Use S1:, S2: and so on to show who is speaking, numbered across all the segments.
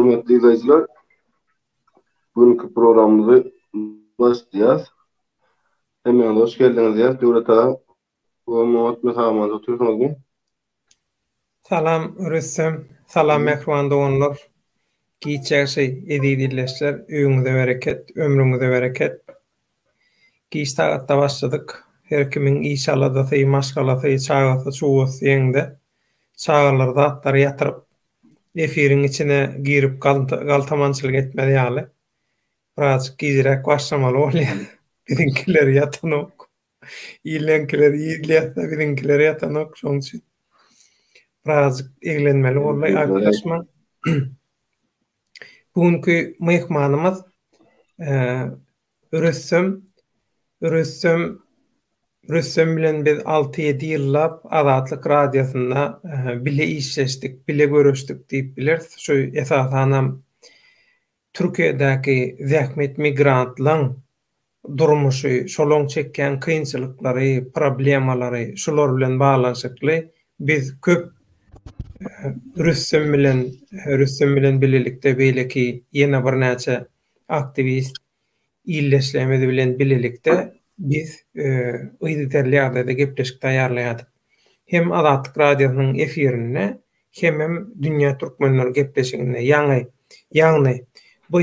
S1: Hürmetli izleyiciler, bugünkü programımızı başlayacağız. Hemen hoş geldiniz ya. Devlet Ağa, bu Muhammed Mesahman'da oturuyorsunuz mu?
S2: Salam Rüssem, salam mehriban doğanlar. Giyçäşi edidilleşler, öýüňize bereket, ömrüňize bereket. Giç tagatda başladyk. Her kimin inşallah da sey maşgalaty çağatı çuwus ýeňde. Çağalarda atlary ýatyryp, efiriň içine girip galtamançylyk etmeli ýaly. Birazjyk gizirek başlamaly bolýar. Bizimkiler ýatanok. Ilenkiler ýigletde, bizimkiler ýatanok. Şoň üçin birazjyk eglenmeli bolýar arkadaşlar. Bugünkü mehmanymyz Rüssem bilen biz 6-7 ýyllap Azatlyk radiosunda bile işleşdik, bile görüşdik diýip bilersiz. Şu esasanam Türkiýedäki zähmet migrantlaryň durmuşy, şolaň çekýän kynçylyklary, problemalary, şolar bilen baglanyşykly biz köp Rüssem bilen bilelikde beýleki ýene bir näçe aktivist illeşlemedi bilen bilelikde biz ýygyterli ýagdaýda gepleşik taýýarlaýardyk. Hem Azatlyk radiosynyň efirine hem dünýä türkmenleri gepleşigine ýagny bu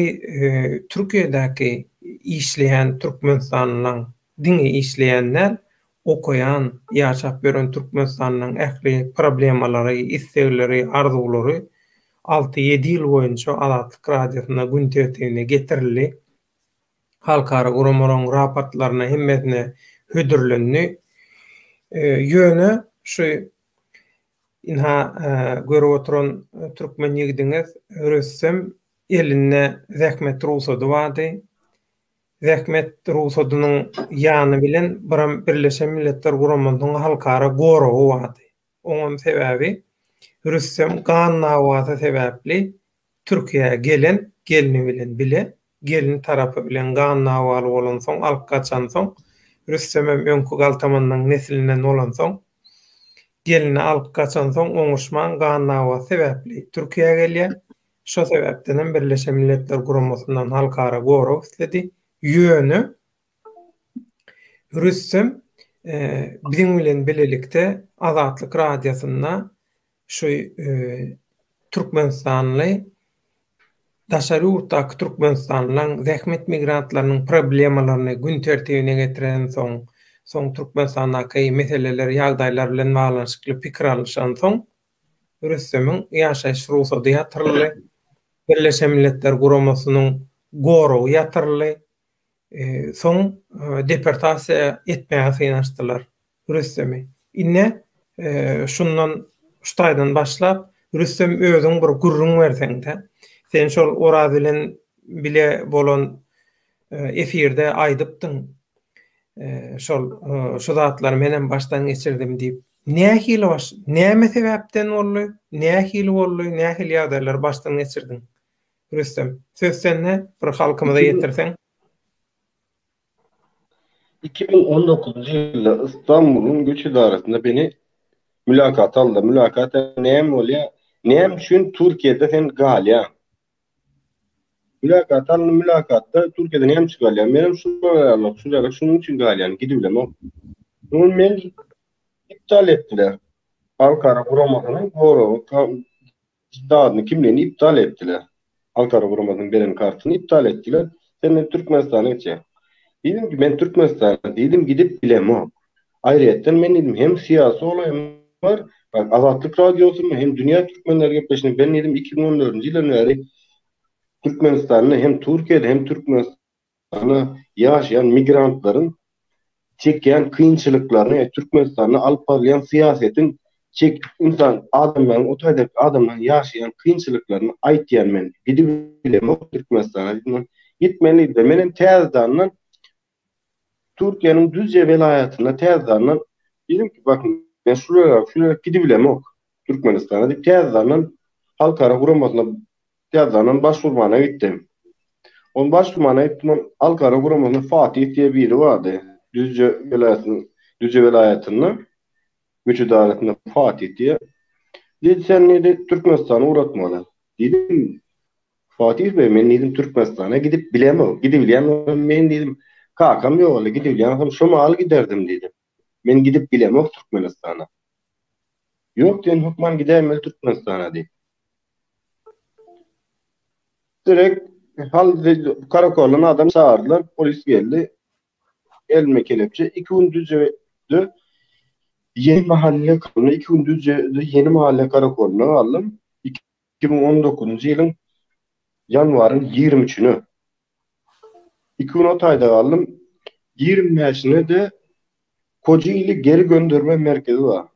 S2: Türkiýedäki işleýän türkmenistanyň diňe işleýänler okuyan, ýaşap gören Türkmenistanyň ähli problemalary, istekleri, arzulary 6-7 ýyl boýunça Azatlyk radiosuna gün tertibine getirildi. Halkara guramaryň raportlaryna hemmetine hödürlendi. Ýöne şu inha görüp oturan türkmen ýigdiňiz Rüssem eline zähmet ruhsady bardy. Zähmet ruhsadynyň ýany bilen Birleşen Milletler Guramadynyň halkara goragy bardy. Oňam sebäbi Rüssem gan nawaty sebäpli Türkiýe'ye gelini bilen bile gelin tarapy bilen gan nawaly bolan soň alyp kaçan soň Rüssem öňkü galtamanyň nesilinden bolan soň gelini alyp kaçan soň oňuşman gan nawaty sebäpli Türkiýe'ye gelýär. Şo sebäpden Birleşen Milletler Guramadyndan halkara gorag istedi. Ýöne Rüssem biziň bilen bilelikde Azatlyk radiosyna şu Türkmenistanly daşary urtak Türkmenistanlyň zähmet migrantlarynyň problemalaryny gün tertibine getiren soň Türkmenistandaky meseleler, ýagdaýlar bilen baglanyşykly pikir alýan soň Rüssemiň ýaşaýyş ruhsady ýatyrly, Birleşen Milletler Guramasynyň goragy ýatyrly. Soň deportasiýa etmäge synaşdylar Rüssemi. Inne şundan şutaýdan başlap Rüssem özüň bir gurrun berseňde sen şol ora bilen bile bolan efirde aýdypdyň. Şol zatlar menen başdan geçirdim diýip näme sebäpden boldy, nähili ýagdaýlar başdan geçirdiň Rüssem. Söz sende bir halkymyza ýetirseň.
S1: 2019 ýylda İstanbul'un göç idaresinde beni mülakat aldı. Mülakata näme bolýar? Näme üçin Türkiýede sen galýa? Mülakatda Türkiýede näme üçin galýa? Menem şunun üçin galýan, gidibilem. Onu men iptal etdiler. Halkara Guramadynyň goragy dadyny kimliğini iptal etdiler. Halkara Guramadynyň beren kartyny iptal etdiler. Sen Türkmenistana geçe. Dedim ki ben Türkmenistan'a gidip bilemem. Ayrıyetten ben dedim hem siyasi olayım var, bak Azatlyk radyosu hem dünya Türkmenleri gepleşini ben dedim 2014 ýyldan beri Türkmenistan'da hem Türkiye'de hem Türkmenistan'da yaşayan migrantların çeken kıyınçılıklarını Türkmenistan'da alıp barlayan siyasetin insan adamların yaşayan kıyınçılıklarını aýtýan men gidip bilemem Türkmenistan'a gitmeliydi. Benim tezdandan Türkiye'nin Düzce velayetinde tezdandan dedim ki bakın ben şuraya gidibilem ok Türkmenistan'a deyip tezdandan halkara Guramadyna tezdandan başvurmana gittim. On başvurmana gittim. Halkara Guramadyna Fatih diye biri vardı. Düzce velayetinde göç idaresinde Fatih diye. Dedi sen ne de Türkmenistan'a uğratmadan. Dedim Fatih Bey men dedim Türkmenistan'a gidip bilemem. Gidip bilemem men dedim. Kakam yok öyle gidip bilemem. Şomal giderdim dedim. Men gidip bilemem Türkmenistan'a. Yok den hukman gidemel Türkmenistan'a deyip. Direkt karakolun adam çağırdılar. Polis geldi. Elime kelepçe. 2 gün düzeydi. Yeni mahalle karakoluna, 2 gün düzeydi. Yeni mahalle karakoluna aldım. 2019 yılın yanvarın 23'ünü. 2 gün otayda aldım. 25'ine de Kocaeli Geri Gönderme Merkezi var.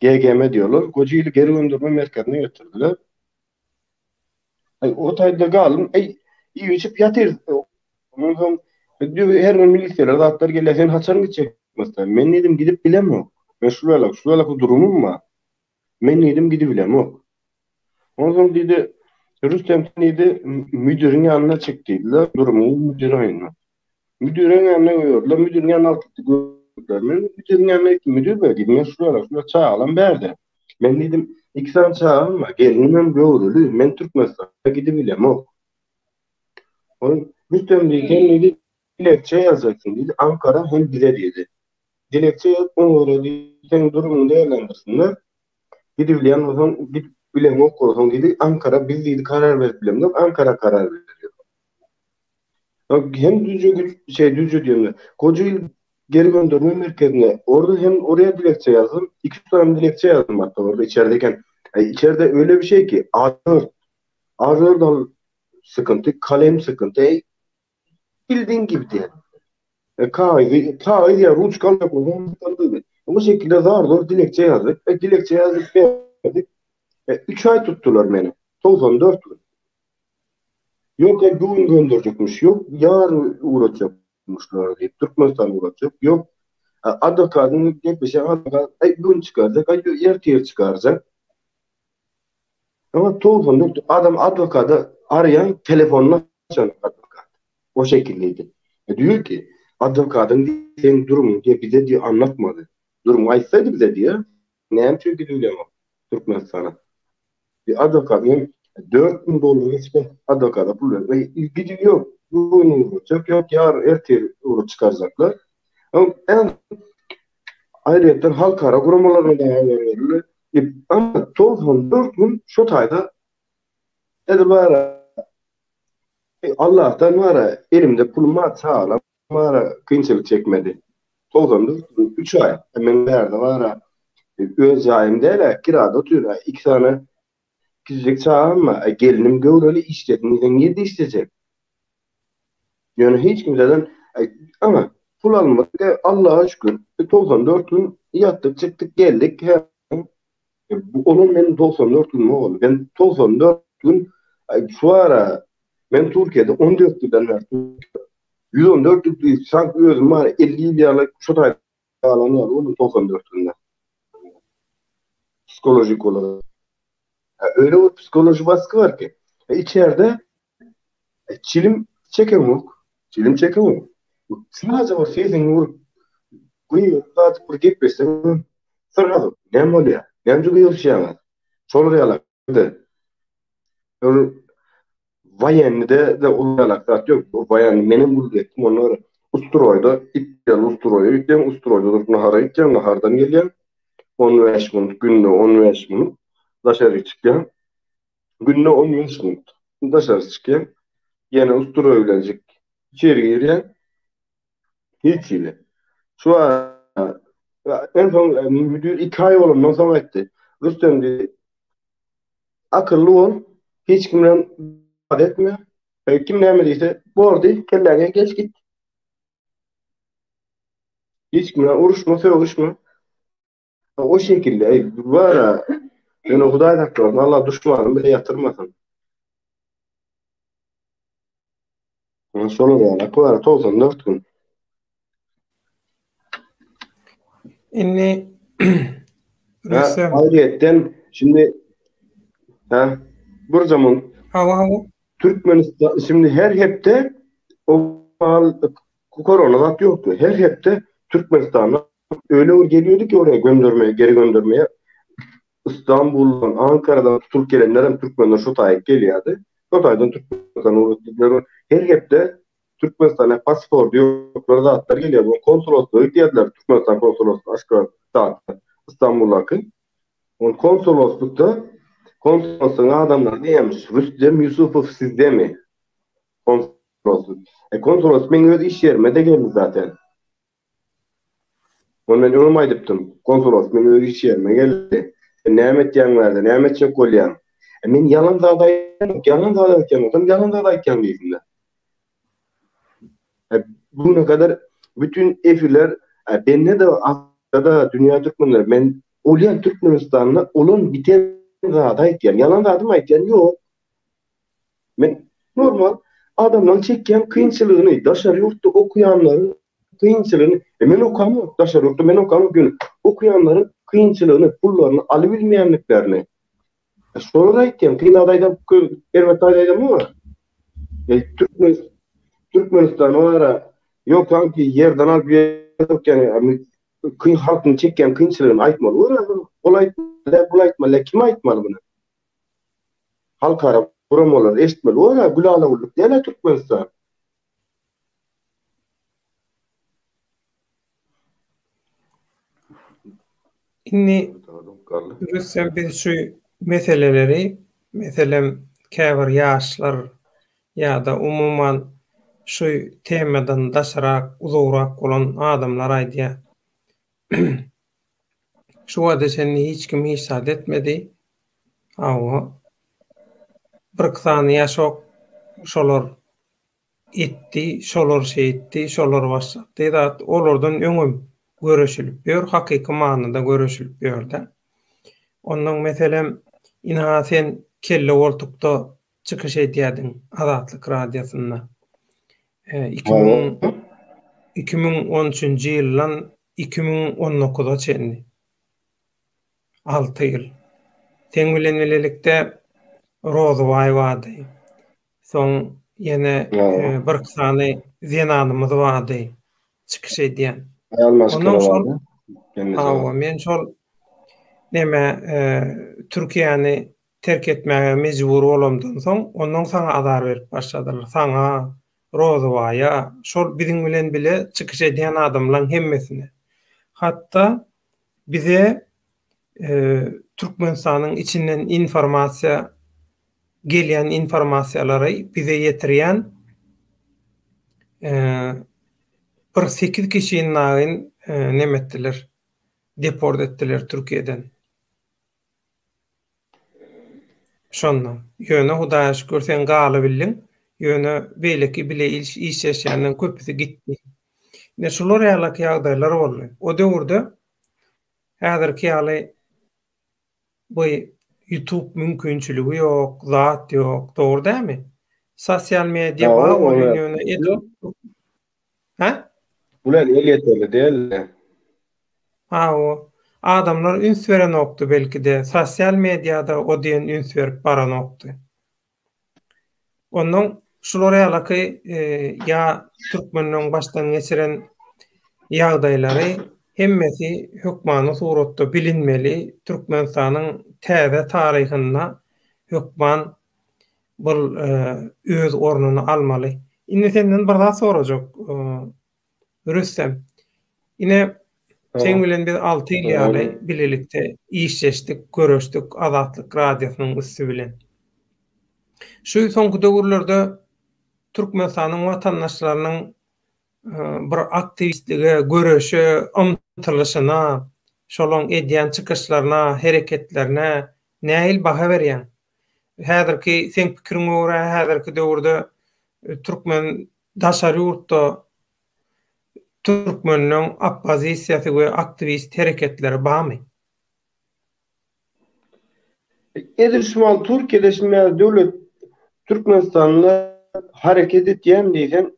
S1: GGM diyorlar. Kocaeli Geri Gönderme Merkezi'ne götürdüler. O tayda kaldım. İyi içip yatır. Ondan sonra diyor her gün milisyeler dağıtlar geliyor. Sen haçan gidecek mesela. Ben dedim gidip bilemem. Ben şuraya durumum var. Ben dedim gidip bilemem. Ondan sonra dedi Rüstem dedi müdürün yanına çektiydiler. Durumu müdürün yanına. Müdürün yanına koyuyorlar. Müdürün yanına altıp gördüler. Müdürün yanına gittim. Müdür bey dedim ya şuraya çay alan verdi. Ben dedim 2 saat çay alma. Gelinim görülü. Ben Türkmenistan'a gidip bilemem. Rüstem dedi dilekçe yazacaksın dedi. Ankara hem bize dedi. Dilekçe yaz, onu dedi. Senin durumunu değerlendirsinler. Gidip bilen o zaman gidip bilen o zaman dedi. Ankara biz dedi karar verip bilen Ankara karar veriyor. Hem düzce diyorum. Kocaeli Geri Gönderme Merkezi'ne orada hem oraya dilekçe yazdım. 2 tane dilekçe yazdım hatta orada içerideyken. İçeride öyle bir şey ki ağır da sıkıntı, kalem sıkıntı. Bildiğin gibi diye. Kağıdı ya ruçkal yapalım. Bu şekilde zar zor dilekçe yazdık. Dilekçe yazdık verdik. 3 ay tuttular beni. 94 gün. Yok ya bugün gönderecekmiş. Yok yarın uğraşacakmışlar deyip Türkmenistan uğraşacak. Yok advokatın bir şey advokat bugün çıkaracak. Erteye çıkaracak. Ama 94 adam advokatı arayan telefonla açan advokat. O şekildeydi. Diyor ki advokatın senin durumun diye bize diye anlatmadı. Durumu açsaydı bize diye ne yapıyor ki diyor ama Türkmenistan'a. Bir advokatın 4.000 dolar geçme advokata buluyor. Gidiyor. Bugün uğrayacak. Yok yarın erteye çıkaracaklar. Ama en ayrıca halkara kuramalarına da verilir. Ama 94 gün şu tayda dedi var Allah'tan var elimde pulum sağlam var kıyınçılık çekmedi. 94 gün 3 ay hemen nerede var öz yayım değil kirada oturuyor 2 tane kişilik sağlam mı gelinim gövdeli işletmeden yedi isteyecek. Yani hiç kimseden ama pul almadık Allah'a şükür 94 gün yattık çıktık geldik. Onun benim 94 gün mu oldu? Ben 94 gün şu ara ben Türkiye'de 14 yıldan verdim. 114 yıl sanki özüm var 50 yıllık şu tayda alanı var. Onun 94 günden. Psikolojik olarak. Öyle bir psikoloji baskı var ki. İçeride çilim çekemuk. Çilim çekemuk. Sadece o sizin vurup kuyuyorlar por gitmesin. Sırada ne oluyor? Ne oluyor şey ama. Soruyorlar. Vayenli'de alakası yok. Vayenli benim buradaki onlar Ustroy'da İptal Ustroy'a gittim. Ustroy'da Nahar'a gittim. Nahar'dan geldim. 15 minut günde 15 minut dışarı çıkıyorum. Günde 15 minut dışarı çıkıyorum. Yine Ustroy'a gelecek. İçeri gireyim. Hiç iyi. Şu an en son müdür 2 ay olumdan sonra etti. Rüstem dedi akıllı ol. Hiç kimden etme. Kim ne emrediyse bordu, kellene geç git. Hiç kimden uğraşma, uğraşma. O şekilde var ha. Ben o Huday takıyorum. Allah düşmanım bile yatırmasın. Sonra da yani. Var 94 gün.
S2: Inni Rüstem.
S1: Ayrıyetten şimdi bu zaman
S2: Hava.
S1: Türkmenistan şimdi her hepte o korona yoktu. Her hepte Türkmenistan'a öyle geliyordu ki oraya geri göndermeye İstanbul'dan, Ankara'dan tutup gelenlerin Türkmenler şu tayıp geliyordu. Şu taydan Türkmenistan uğraştıkları her hepte Türkmenistan'a paspor diyorlar da atlar geliyor. Bu konsolosluğu diyediler. Türkmenistan konsolosluğu aşkı dağıttı. İstanbul'a akın. O konsoloslukta konsolosluğun adamlar neymiş? Rüstem Yusupov sizde mi? Konsolosluk. Konsolos benim öz iş yerime de geldi zaten. Onu ben unutmaydım. Konsolos benim öz iş yerime geldi. Nämet ýanlarda, nämet çek bolýan. Men yalan dağdayken, yalan dağdayken diýdiler. Bugüne kadar bütün efirler bende de aslında dünya Türkmenler men olyan Türkmenistan'la olan biten dağdayken, yalan dağdım aytyan yok. Men normal adamdan çekken kıyınçılığını, daşar yurtta okuyanların kıyınçılığını, men okamam, daşar yurtta men okamam gün okuyanların kıyınçılığını, pullarını alıbilmeyenliklerini. Sonra aytyan, kıyın adaydan, elbette adaydan mı var? Türkmenistan o ara yok hangi yerden al bir yok yani kıyın halkın çekken kıyınçılığını aytmalı. Olaytmalı, kim aytmalı bunu? Halk ara promolar eşitmeli. O ara gülala ulluk değil Türkmenistan.
S2: Inni Rüssem bir şu meseleleri, mesela käbir ýaşlar ýa-da umuman şu temadan daşarak, uzawrak bolan adamlar aýdýar. Şu wada seni hiç kim hiçat etmedi. Awa bir kysany ýaşok şolar etdi, şolar şeýitdi, şolar başlady. Dat olardan öňüm görüşilip ýör, hakyky manada görüşilip ýör-de. Ondan meselem ina sen kelle ortukda çıkış edýädiň Azatlyk radiosunda. 2013-nji ýyldan 2019-a çenli. 6 ýyl. Sen bilen birlikde Rozway wady. Soň ýene bir kysany Zenanymyz wady. Çıkış edýän.
S1: Ondan şol
S2: men şol neme Türkiýany terk etmäge mejbur bolamdan soň ondan saňa azar berip başladylar. Saňa, Rozwaya, şol biziň bilen bile çıkış edýän adamlaryň hemmesine. Hatta bize Türkmenistanyň içinden informasiýa gelýän informasiýalary bize ýetirýän bir 8 kişiň nägin nemetdiler, deport etdiler Türkiýeden. Şondan. Ýöne Hudaýa şükür sen galy bildin. Ýöne beýleki bile iş ýaşaýandan köpüsi gitdi. Ne şolar ýaly ýagdaýlar boldy. O döwürde häzirki ýaly bu YouTube mümkinçiligi ýok, zat ýok, dogry dämi? Sosial media ba ýöne edip. Ha?
S1: Bular el ýeteli değil.
S2: O adamlar üns veren nokta belki de sosyal medyada o diyen üns verip baran nokta. Onun şulara yalaky ya Türkmenliň başdan geçiren ýagdaýlary hemmesi hükmany suratda bilinmeli. Türkmenistanyň täze taryhynda hükman bul öz ornuny almaly. Ine senden bir daha sorajak Rüstem. Ine sen bilen bir 6 ýyl ýaly bilelikde işleşdik, görüşdik Azatlyk radiosynyň üstü bilen. Şu soňky döwürlerde Türkmenistanyň watandaşlarynyň bir aktivistligi, görüşe, umtylşyna, şolaň edýän çykyşlaryna, hereketlerine näil baha berýän? Häzirki sen pikiriň görä, häzirki döwürde Türkmen daşary ýurtda Türkmenliň oppozisiýasy we aktivist hereketleri barmy?
S1: Edilşmal Türkiýede şimdi döwlet Türkmenistan'la hareket etýän diýen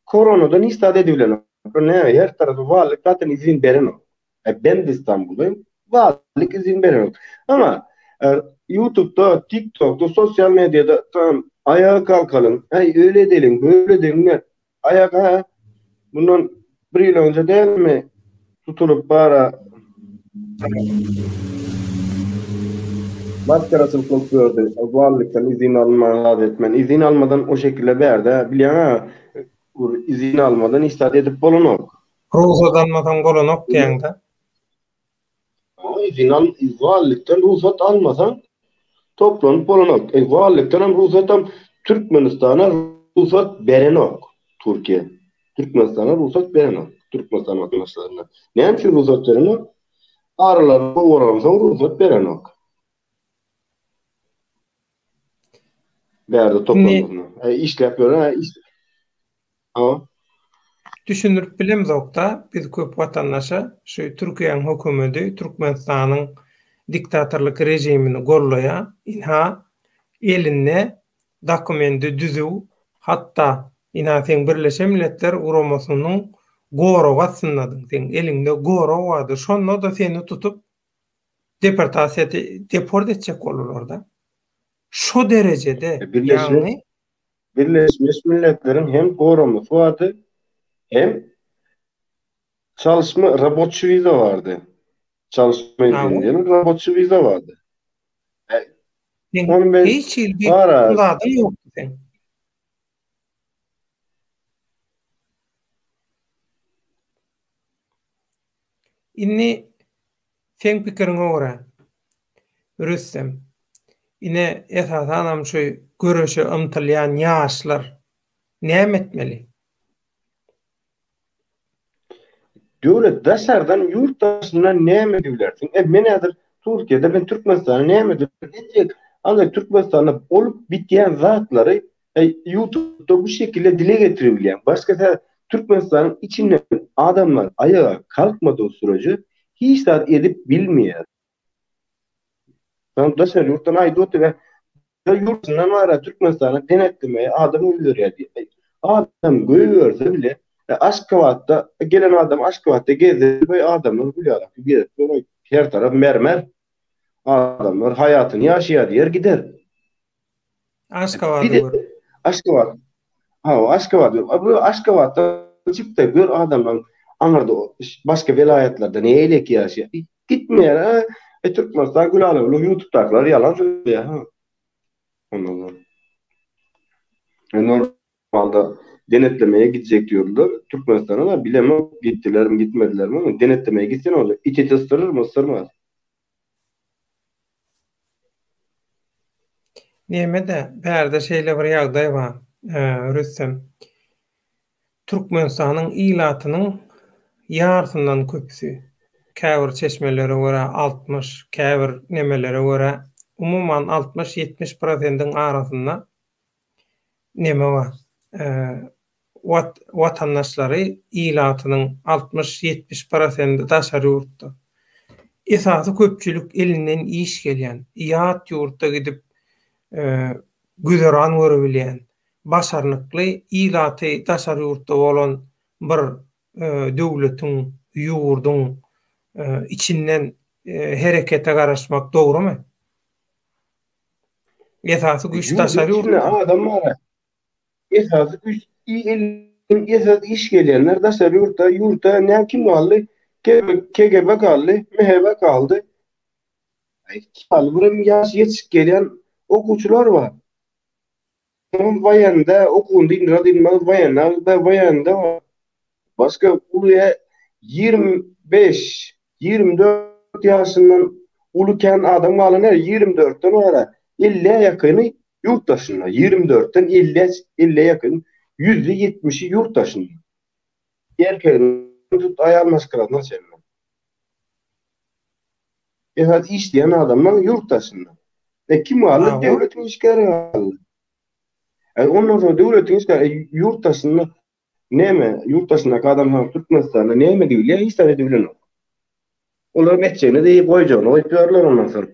S1: koronadan istifade edilen. Ne her tarafı varlık zaten izin veren o. Ben de İstanbul'dayım. Varlık izin veren o. Ama YouTube'da, TikTok'da, sosyal medyada tamam ayağa kalkalım. Öyle edelim, böyle edelim. Ayağa bundan bir yıl önce değil mi tutulup bara maskarasılık gördü. Varlıktan izin alma etmen. İzin almadan o şekilde verdi. Biliyor ha? İzin almadan istat edip bolunok.
S2: Ruhsat almadan bolanok diýende.
S1: Ama varlıktan ruhsat almasan toplanıp bolunok. Varlıktan hem ruhsat Türkmenistan'a ruhsat berenok. Türkiye. Türkmenistan'a ruhsat berenok. Türkmenistan vatandaşlarına. Ne için ruhsat berenok? Aralarında uğramsan ruhsat berenok. Berde toplanmasına. İşlep göre ama
S2: Düşünürüp bilemzokda biz köp watandaşa şu Türkiýanyň hökümeti Türkmenistanyň diktatorlyk rejimini gorlaýa, inha eline dokumenti düzüw, hatda inha sen Birleşen Milletler Uramasynyň gorowy atsynadyň. Sen elinde gorow wady, şonda da seni tutup deport etjek bolar da. Şu derecede ýagny
S1: Birleşmiş Milletler'in hem goroması vardı hem çalışma robotçu viza vardı. Çalışma izni diyelim, robotçu viza vardı. Onu ben
S2: hiç ilgi kulada yok. Inni sen pikiriňe görä Rüstem, ine esasanam şu görüşe ymtylýan ýaşlar näme etmeli?
S1: Döwlet daşardan yurt daşyndan näme diýersin? Men häzir Türkiýede ben Türkmenistana näme diýip ancak Türkmenistan'da olup bitýän zatlary YouTube'da bu şekilde dile getirebilýän. Başka Türkmenistan'ın içinden adamlar ayağa kalkmadığı sürece hiç zat edip bilmiyor. Ben daşar yurtdan aýdyp ve yurtdan ara Türkmenistan'a denetlemeye adam öldürüyor diye. Adam görürse bile Aşgabat'ta gelen adam Aşgabat'ta gezip ve adamı biliyor. Her taraf mermer. Adamlar hayatını yaşayar yer gider. Aşgabat. Aşgabat'ta çıktı bir adamın anırdı başka vilayetlerde ne eylek yaşıyor. Gitmeyer. Türkmenistan gülalı YouTube'dakiler yalan söylüyor. Ondan normalde denetlemeye gidecek diyorlar. Türkmenistan'a da bilemem gittiler mi gitmediler mi ama denetlemeye gitsen olur. İçi ısırır mı ısırmaz.
S2: Näme-de bärde şeýle bir ýagdaý bar. Rüstem. Türkmenistanyň ilatynyň ýartyndan köpüsi. Käbir çeşmelere görä 60, käbir nemelere görä umuman 60-70%'ň arasynda neme bar? Watandaşlary ilatynyň 60-70%'inde daşary ýurtda. Esasy köpçülik elinden iş gelýän, ýat ýurtda gidip güzeran görebilýän, başarnykly ilaty daşary ýurtda bolan bir döwletiň, ýurdun içinden herekete garaşmak dogrymy? Esasy güç daşary ýurtda
S1: adamlar. Esasy güç esasy iş gelýänler daşary ýurtda näme kim boldy? KGB kaldı, MHP kaldı. Buram yaş yetişip gelen okuçular var. Bayanda okundu, inradilmaz bayanda var. Başka uluya 25-24 yaşından uluken adam alınır 24'ten ara 50'ye yakını yurt dışında. 24'ten 50'ye yakın %70'i yurt dışında. Erkeğin tut ayağın maskaratına çevirme. Hadi işleyen adamlar yurt dışında. Kim alır? Devletin işgari alır. Ondan sonra devletin işgari yurt dışında neyme? Yurt dışındaki adamlar Türkmenistan'da neyme diyorlar? Hiç tane diyorlar. Onlar metçeğini deyip koyacağını oyuyorlar ondan sonra.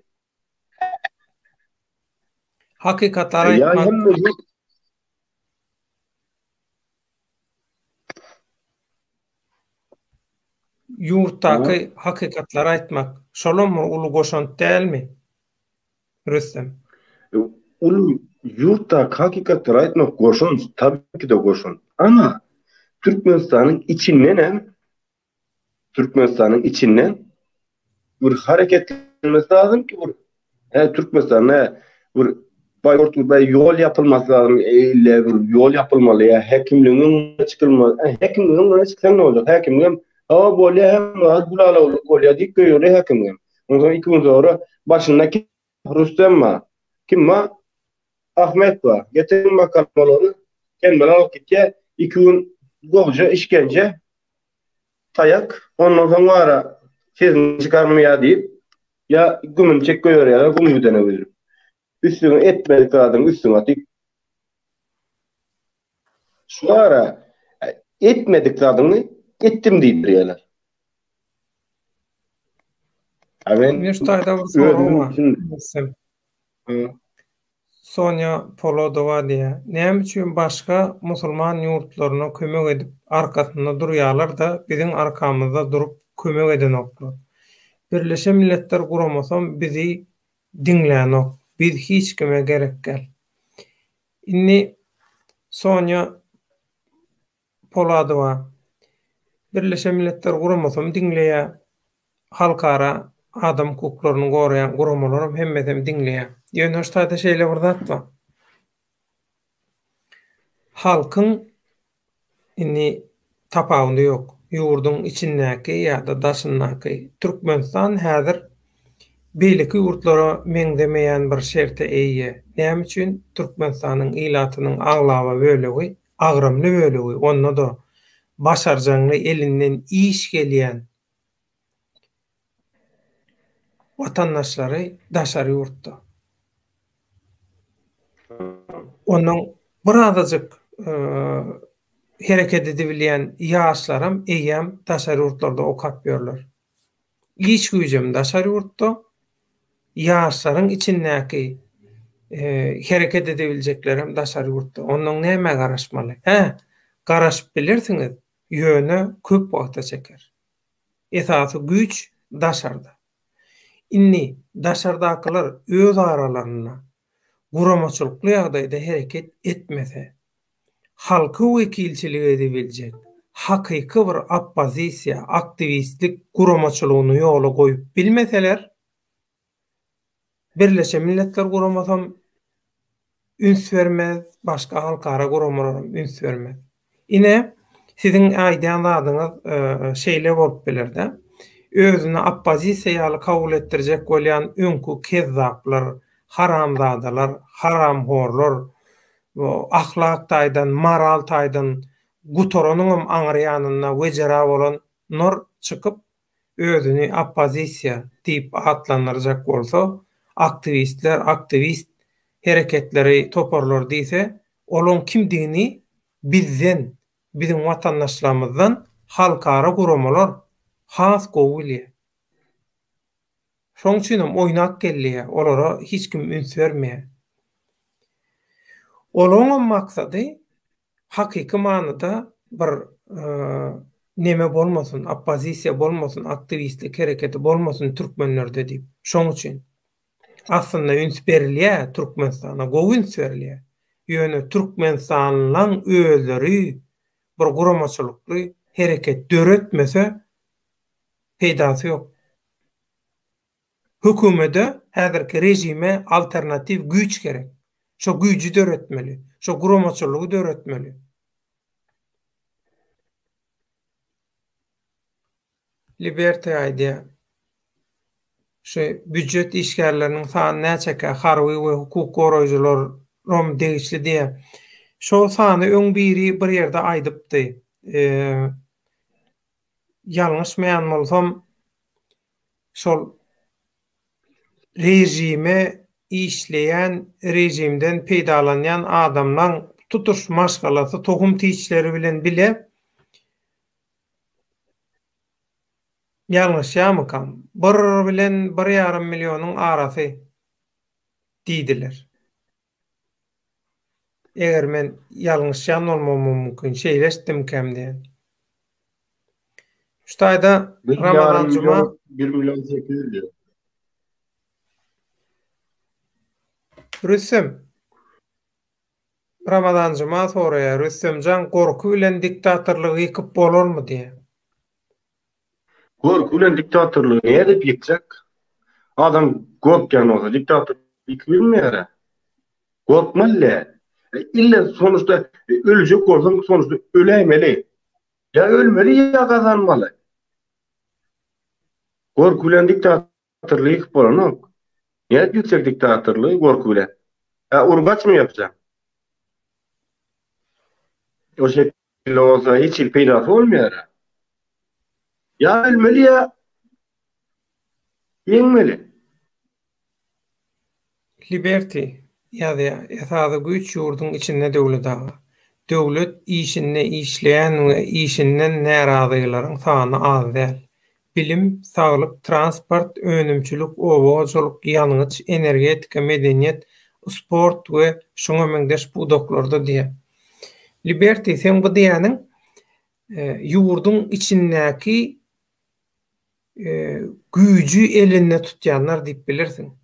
S2: Hakikatlara etmek. Yurttaky hakikatlara etmek. Şolom mu ulu goşant dälmi? Rüstem.
S1: Ulu yurtta hakikatlara etmek goşant, tabii ki de goşant. Ama Türkmenistan'ın içinden bir hareket etmesi lazım ki Türkmenistan bir Bayburt'ta yol yapılması lazım. Bir yol yapılmalı ya. Hekimliğin çıkılmalı. Hekimliğin öne çıksan ne olacak? Hekimliğin hava bolya hem gulala bolya dik göre hekimliğin. Ondan sonra 2 gün sonra başındaki Rüstem ma. Kim ma? Ahmet var. Getirin bakalım onu. Kendine alıp gitti. 2 gün golca işkence tayak. Ondan sonra ara sesini çıkarmaya deyip ya gümün çek koyuyor ya gümün bir tane verir. Üstüne etmedik adam üstüne atıp şu ara etmedik adamı ettim deyip diyorlar. Ben
S2: Üniversitede bir sorum
S1: öldüm
S2: var.
S1: için
S2: Sonya Polodova diye. Näme üçin başga musulman ýurtlaryna kömek edip arkasynda durýarlar da biziň arkamyzda durup kömek edenoklar. Birleşen Milletler guramasam bizi dinlänok. Biz hiç kime gerek gel. Inni Sonya Polodova Birleşen Milletler guramasam dinleýär. Halkara adam hukuklaryny goraýan guramalarym hemmedem dinleýär. Ýöneşde şeýle bir zat bar. Halkyň inni tapagyny ýok. Ýurdun içindäki ýa-da daşyndaky Türkmenistan häzir beýleki ýurtlara meňdemeýän bir şerte eýe. Näme üçin Türkmenistanyň ilatynyň aglaba bölegi, agramly bölegi, onda da başarjanyny elinden iş gelýän vatandaşlary daşary ýurtda. Onuň birazajyk hereket edebilýän ýaşlarym eýem daşary ýurtlarda okap berler. İş güýjem daşary ýurtda, ýaşlaryň içindäki hereket edebiljeklerim daşary ýurtda. Onuň näme garaşmaly? Garaşyp bilirsiňiz, ýöne köp wagta çeker. Esasy güýç daşarda. Inni daşardakylar öz aralaryna guramaçylykly ýagdaýda hereket etmese, halky wekilçilik edebiljek, hakyky bir oppozisiýa, aktivistlik guramaçylygyny ýola goýup bilmeseler, Birleşen Milletler guramasam üns bermez, başga halkara guramalarym üns bermez. Ine siziň aýdan adyňyz şeýle bolup bilerdi. Özüne oppozisiýaly kabul etdirjek bolýan öňkü kezzaplar, haramzadalar, haramhorlar, ahlak taýdan, moral taýdan gutoranyň aňyrýanyna wejera bolan nur çykyp özüni oppozisiýa diýip atlandyrjak bolsa, aktivistler, aktivist hereketleri toparlar diýse, olaň kimdigini bizden, biziň watandaşlarymyzdan halkara guramalar has gowulýar. Şoň üçin oýnak gelýär, olara hiç kim üns bermeýär. Olaň maksady hakyky manada bir neme bolmasyn, oppozisiýa bolmasyn, aktivistlik hereketi bolmasyn türkmenlerde diýip. Şoň üçin aslında üns berilýär Türkmenistana, gowy üns berilýär. Ýöne Türkmenistanyň özleri bir guramaçylykly hereket döretmese peýdasy ýok. Hökümete häzirki rejime alternativ güýç gerek. Şo güýjü döretmeli, şo guramaçylygy döretmeli. Liberty aýdýar. Şo büdjet işgärleriniň sany näçeke harby we hukuk goraýjylar rom degişli diýe. Şo sany öň biri bir ýerde aýdypdy. Ýalňyşmaýan bolsam şol rejime işleyen, rejimden peýdalanýan adamlaryň tutuş maşgalasy, tohum tiýçleri bilen bile ýalňyşýamykam? Bir bilen 1,5 millionyň arasy diýdiler. Eger men ýalňyşýan bolmam mümkin, şeýleşdim kämden. Şu taýda Ramadan Juma
S1: 1 milyon 800 diyor.
S2: Rüstem Ramadan Juma soraýar, Rüstemjan gorku bilen diktatorlygy ýykyp bolarmy diýe.
S1: Gorku bilen diktatorlygy näde ýykjak? Adam korkkan olsa diktatör bilmeyere. Korkmalı. İlle sonuçta ölecek olsan sonuçta ölemeli. Ya ölmeli ya kazanmalı. Korkuyla diktatörlüğü yıkıp olanı. Ya yüksek diktatörlüğü korkuyla. Ya urgaç mı yapacağım? O şekilde olsa hiç il peydası olmuyor. Ya ölmeli ya yenmeli.
S2: Liberty ýa-da ýa-da güýç ýurdun içinde döwlet ağa. Döwlet işinde işleýän we işinden närazylaryň sany az däl. Bilim, saglyk, transport, önümçülük, owaçylyk, ýalňyç, energetika, medeniýet, sport we şoňa meňdeş bu doklarda diýe. Liberty sen bu diýäniň ýurdun içindäki güýjü elinde tutýanlar diýip bilirsiň.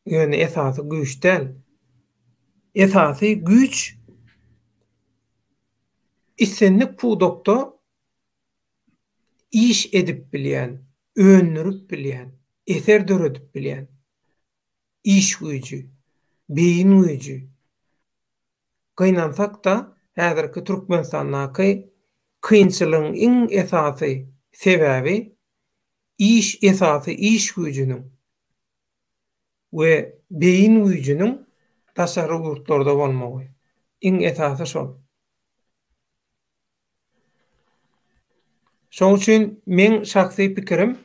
S2: Yani esası güç değil. Esası güç isenlik pudokta iş edip bilen, öňürüp bilen, eser döredip bilen, iş gücü, beyin gücü. Gynansak da häzirki Türkmenistandaky kynçylygyň iň esasy sebäbi iş esasy iş gücünün we beyin gücünün taşary ýurtlarda bolmagy. Iň esasy şol. Şoň üçin men şahsy pikirim,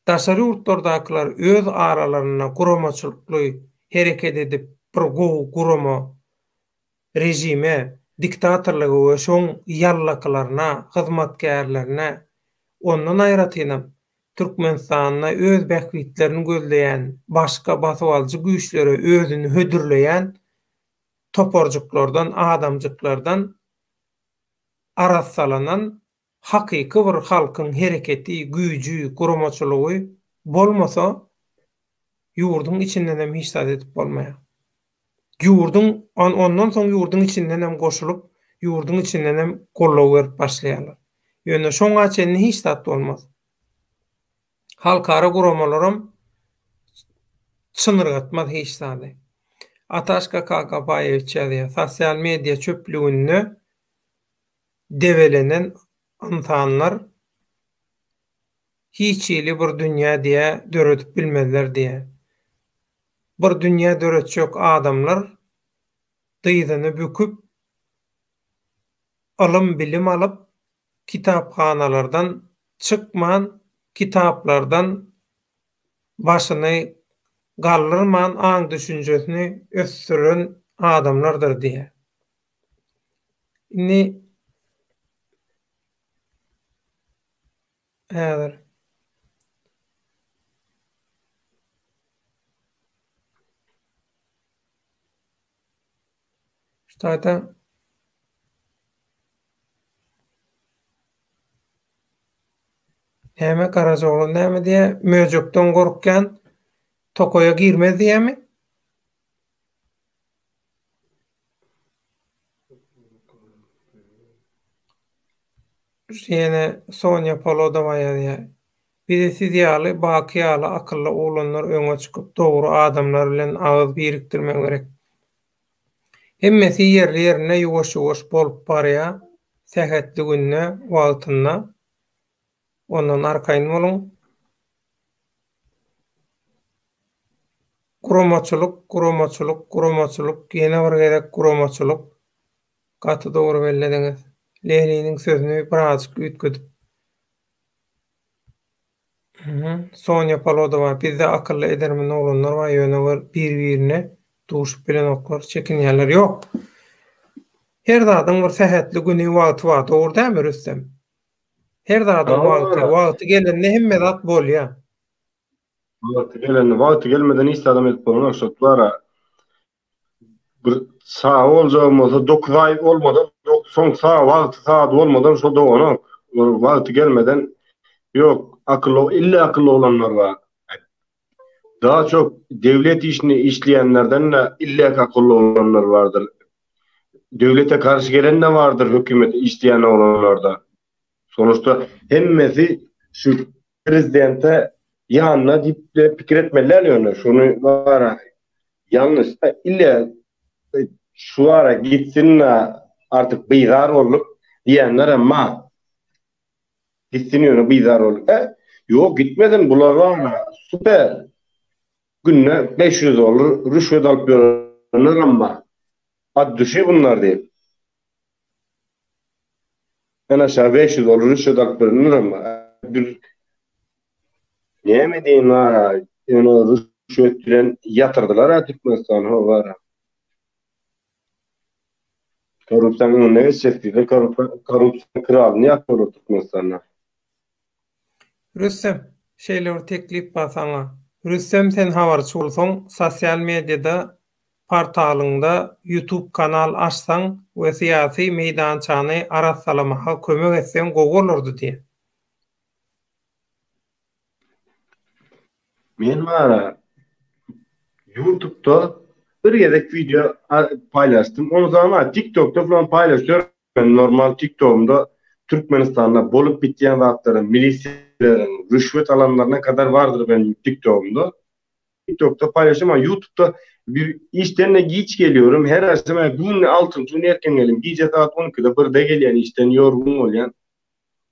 S2: taşary ýurtlardakylar öz aralaryna guramaçylykly hereket edip bir gurama rejime, diktatorlygy we şoň ýallaklaryna, hyzmatkarlaryna ondan aýratynam. Türkmenistanyna öz bähwitlerini gözleýän, başga basyp alyjy güýçlere özüni hödürleýän toporjuklardan, adamjyklardan arassalanan hakyky bir halkyň hereketi, güýjü, guramaçylygy bolmasa ýurdun içinden hem hiç zat edip bolmaýar. Ondan soň ýurdun içinden hem goşulyp, ýurdun içinden hem gollaw berip başlaýarlar. Ýöne şoňa çenli hiç zat bolmaz. Halkara guramalarym çynyrgatmaz hiç zat. Ataşka Kakabayeviç ýa-da sosial media çöplüğünde develenen insanlar hiç ýyly bir dünýä diýe döredip bilmezler diýe. Bir dünýä döretjek adamlar dyýdyny büküp alym bilim alyp kitapxanalardan çykman, kitaplardan başyny gallyrman aň düşünjesini ösdüren adamlardır diýe. Ni häzir ştada näme Karajoğlu näme diýe möjükden gorkkan tokoya girmez diýemi? Ýene Sonya Polodova ýa-da birisi diýýärli, bakyýaly, akylly oglanlar öňe çykyp dogry adamlar bilen agyz birikdirmek gerek. Hemmesi yerli ýerine ýuwaş-ýuwaş bolup barýar, sähetli günne wagtyna. Ondan arkaýyn boluň. Guramaçylyk, ýene bir gerek guramaçylyk. Gaty dogry bellediňiz. Leniniň sözüni birazjyk üýtgedip. Sonya Polodova bizde akylly edermen oglanlar var, ýöne bir-birine duşup bilen oklar, çekinýärler ýok. Her zadyň bir sähetli güni wagty bar, dogry däme Rüstem? Her zadyň wagty gelende hemme zat bolýar.
S1: Wagty gelmeden iste adam edip bolan şoklara bir sağa olsa 9 ay olmadan soň saat olmadan şo dogana wagty gelmeden yok akıllı olanlar var. Daha çok devlet işini işleyenlerden de illa akıllı olanlar vardır. Devlete karşı gelen de vardır hükümet isteyen olanlarda. Sonuçta hemmesi şu prezidente yanına dip pikir etmeler yönü. Şunu var yanlış. İlle şu ara gitsin artık beyzar olup diyenler ama gitsin yönü beyzar olup. Yok gitmedin bular var mı? Süper. Günne 500 olur. Rüşvet alıp görünür ama. Ad düşü bunlar değil. En aşağı 500 olur. Rüşvet alıp görünür ama. Niye mi deyin var? Yani rüşvet bilen yatırdılar ha Türkmenistan'a var. Korrupsiyonun ne geçecekti? Korrupsiyon kralını yapıyor Türkmenistan'a.
S2: Rüstem, şeyler teklip basana. Rüstem sen habarçy bolsaň, sosial mediada, portalynda YouTube kanal açsaň we syýasy meýdançany arassalamaga kömek etseň gowy bolardy diýe.
S1: Men var YouTube'da bir yedek video paylaştım. Onu zaman TikTok'ta falan paylaşıyorum. Ben normal TikTok'umda Türkmenistan'da bolup bitýän wagtlaryň, milisiýalaryň, rüşvet alanlarına kadar vardır benim TikTok'umda. TikTok'ta paylaşıyorum ama YouTube'da bir işten geç geliyorum. Her akşam bugün altın sunu erken gelim. Gece saat 12'de 1'de gelýän işten yorgun bolýan.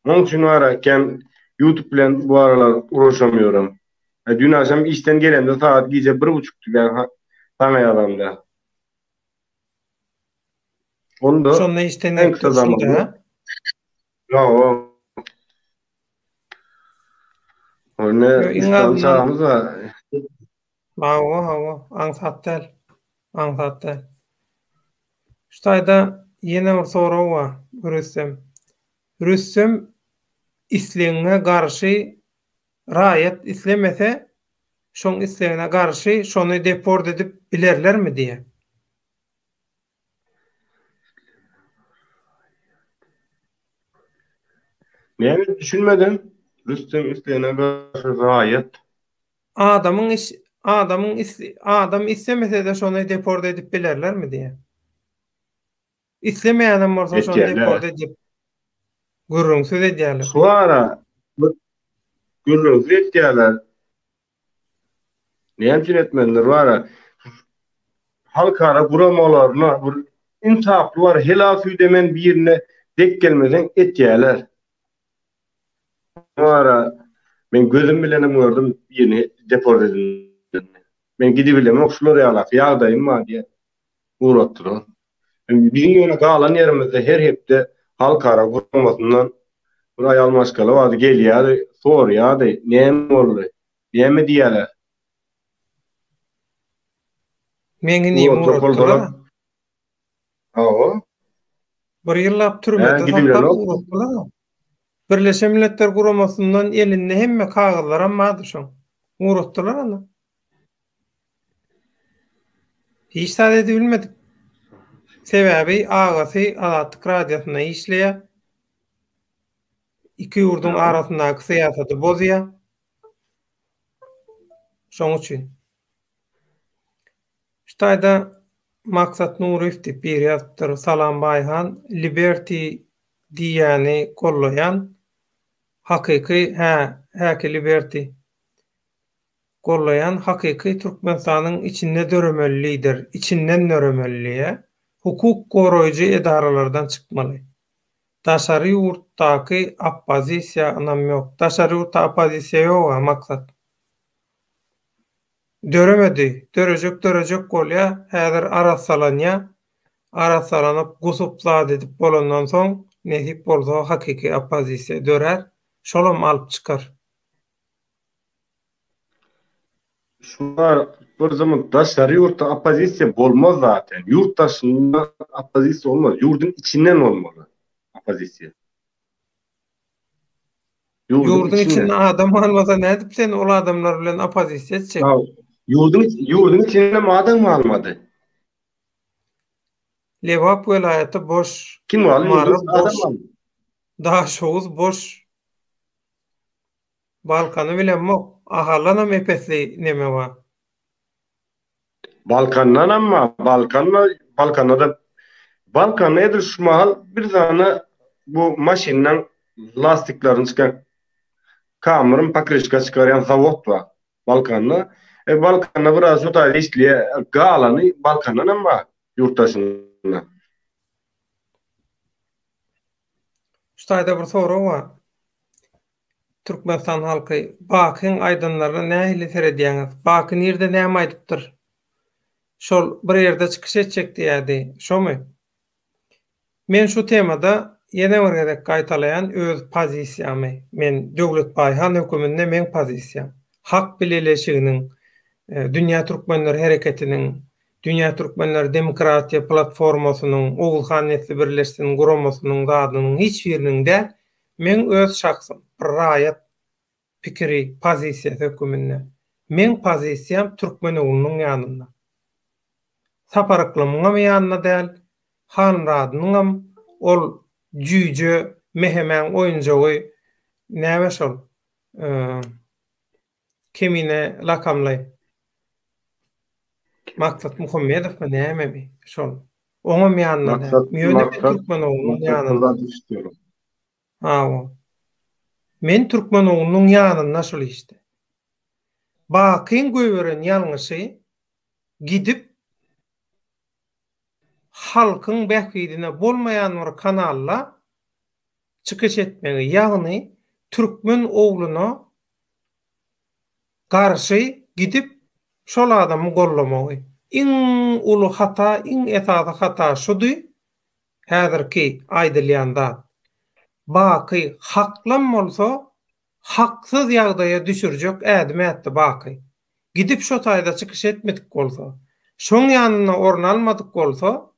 S1: Onun için var YouTube bilen bu aralar uğraşamıyorum. Dün akşam işten gelende saat gece 1.30'du ben tanıyalımda. Onu da
S2: Şonda işten
S1: en kısa zamanda. Ya o. Onu işten çağımız var.
S2: Hawa, aňsatdal. Aňsatdal. Ştaýda ýene bir soraw bar, Rüstem. Rüstem isleňe garşy raýat islemese, şoň isleňe garşy şonu deport edip bilerlermi diýe.
S1: Ne düşünmedim. Rüstem isleňe garşy raýat.
S2: Adam islemese de şonu deport edip bilerlermi diýe. İslemeýänem bolsa şonu deport edip gürrüňsüz edýärler.
S1: Şu ara gürrüňsüz edýärler. Näme etmenler var? Halkara guramalarına intihaplı var. Helafü demen birine dek gelmeden etýärler. Ara men gözüm bilenim gördüm birine deport edildi. Men gidip bilemem şular ýalak ýagdaýym ma diye uğratdylar. Bizim ýöne galan ýerimizde her hepde halkara guramasyndan bir aýal maşgala wady gelýär, sorýardy, näme boldy? Näme diýerler?
S2: Meňi niýe uğratdylar?
S1: Hawa.
S2: Bir ýyllap türmede saklap uğratdylar. Birleşen Milletler Guramasyndan elinde hemme kagazlar ammadyr şoň. Uğratdylar onu. Hiç sade bilmedik. Sebebi agasy Azatlyk radiosyna işleýär. İki ýurdun arasyndaky syýasaty bozýar. Şoň üçin. Ştaýda Maksat Nurif diýip bir ýazdyr Salam Baýhan Liberty diýäni gollayan hakyky häki Liberty gollayan hakyky Türkmenistanyň içinde döremeli lider, içinden döremeliye hukuk goraýjy edaralardan çykmaly. Daşary ýurtdaky oppozisiýa anam ýok. Daşary ýurtda oppozisiýa ýok maksat. Döremedi, dörejek bolýa, häzir arassalanyp gusup edip bolandan soň nesip bolsa hakyky oppozisiýa dörer, şolam alyp çykar.
S1: Şunlar bir zaman daşary ýurtda oppozisiýa bolmaz zaten. Ýurtdaşynda oppozisiýa olmaz. Ýurdun içinden olmaly oppozisiýa.
S2: Ýurdun içinden adam almasa nädip sen ol adamlar bilen oppozisiýa çek?
S1: Ýurdun içinden adam almady.
S2: Lewap welaýaty boş.
S1: Kim almaly? Adam almaly.
S2: Daşoğuz boş. Balkany bilenmok. Ahalanam epesli neme var.
S1: Balkandan ama Balkan nedir şu mahal bir tane bu maşinden lastiklerini çıkan kamerun pakrişka çıkaryan zavod var Balkan'da. Balkan'da biraz otayda işliye galanı Balkan'dan ama yurttaşına.
S2: Ştaýda bir soru var. Türkmenistan halky bakyň aýdymlaryna nähili serediýäňiz? Baky nirde näme aýdypdyr? Şol bir ýerde çykyş etjek diýädi. Şomy? Men şu temada ýene bir gezek gaýtalaýan öz pozisiýamy, men Döwlet Baýhan höküminde men pozisiýam. Hak bileleşiginiň, Dünýä Türkmenleri hereketiniň, Dünýä Türkmenleri Demokratiýa platformasynyň, Owulhan Nesli birleşiginiň guramasynyň gadynyň hiç birinde men öz şahsym, raýat pikiri, pozisiýa höküminde. Men pozisiýam Türkmen owlunyň ýanynda. Saparyklymyň ýanyna däl, hanradynyň ol jüýje, mehemen oýunjagy näme şol? Kemine lakamlay. Maksat Muhammedow mu näme mi? Şol. Oňam ýanyna däl. Ýöne Türkmen owlunyň ýanyna. Ha, men Türkmen owlunyň ýanyna şol işte. Bakyň göweren ýalňysy gidip halkyň bähwidine bolmaýan bir kanalla çykyş etmegi, ýagny Türkmen owluny garşy gidip şol adamy gollamagy. Iň uly hata, iň esasy hata şudy. Häzirki aýdylýanda baky haklam bolsa haksyz ýagdaýa düşürjek ädim etdi baky. Gidip şo taýda çykyş etmedik bolsa, şoň ýanyna orun almadyk bolsa,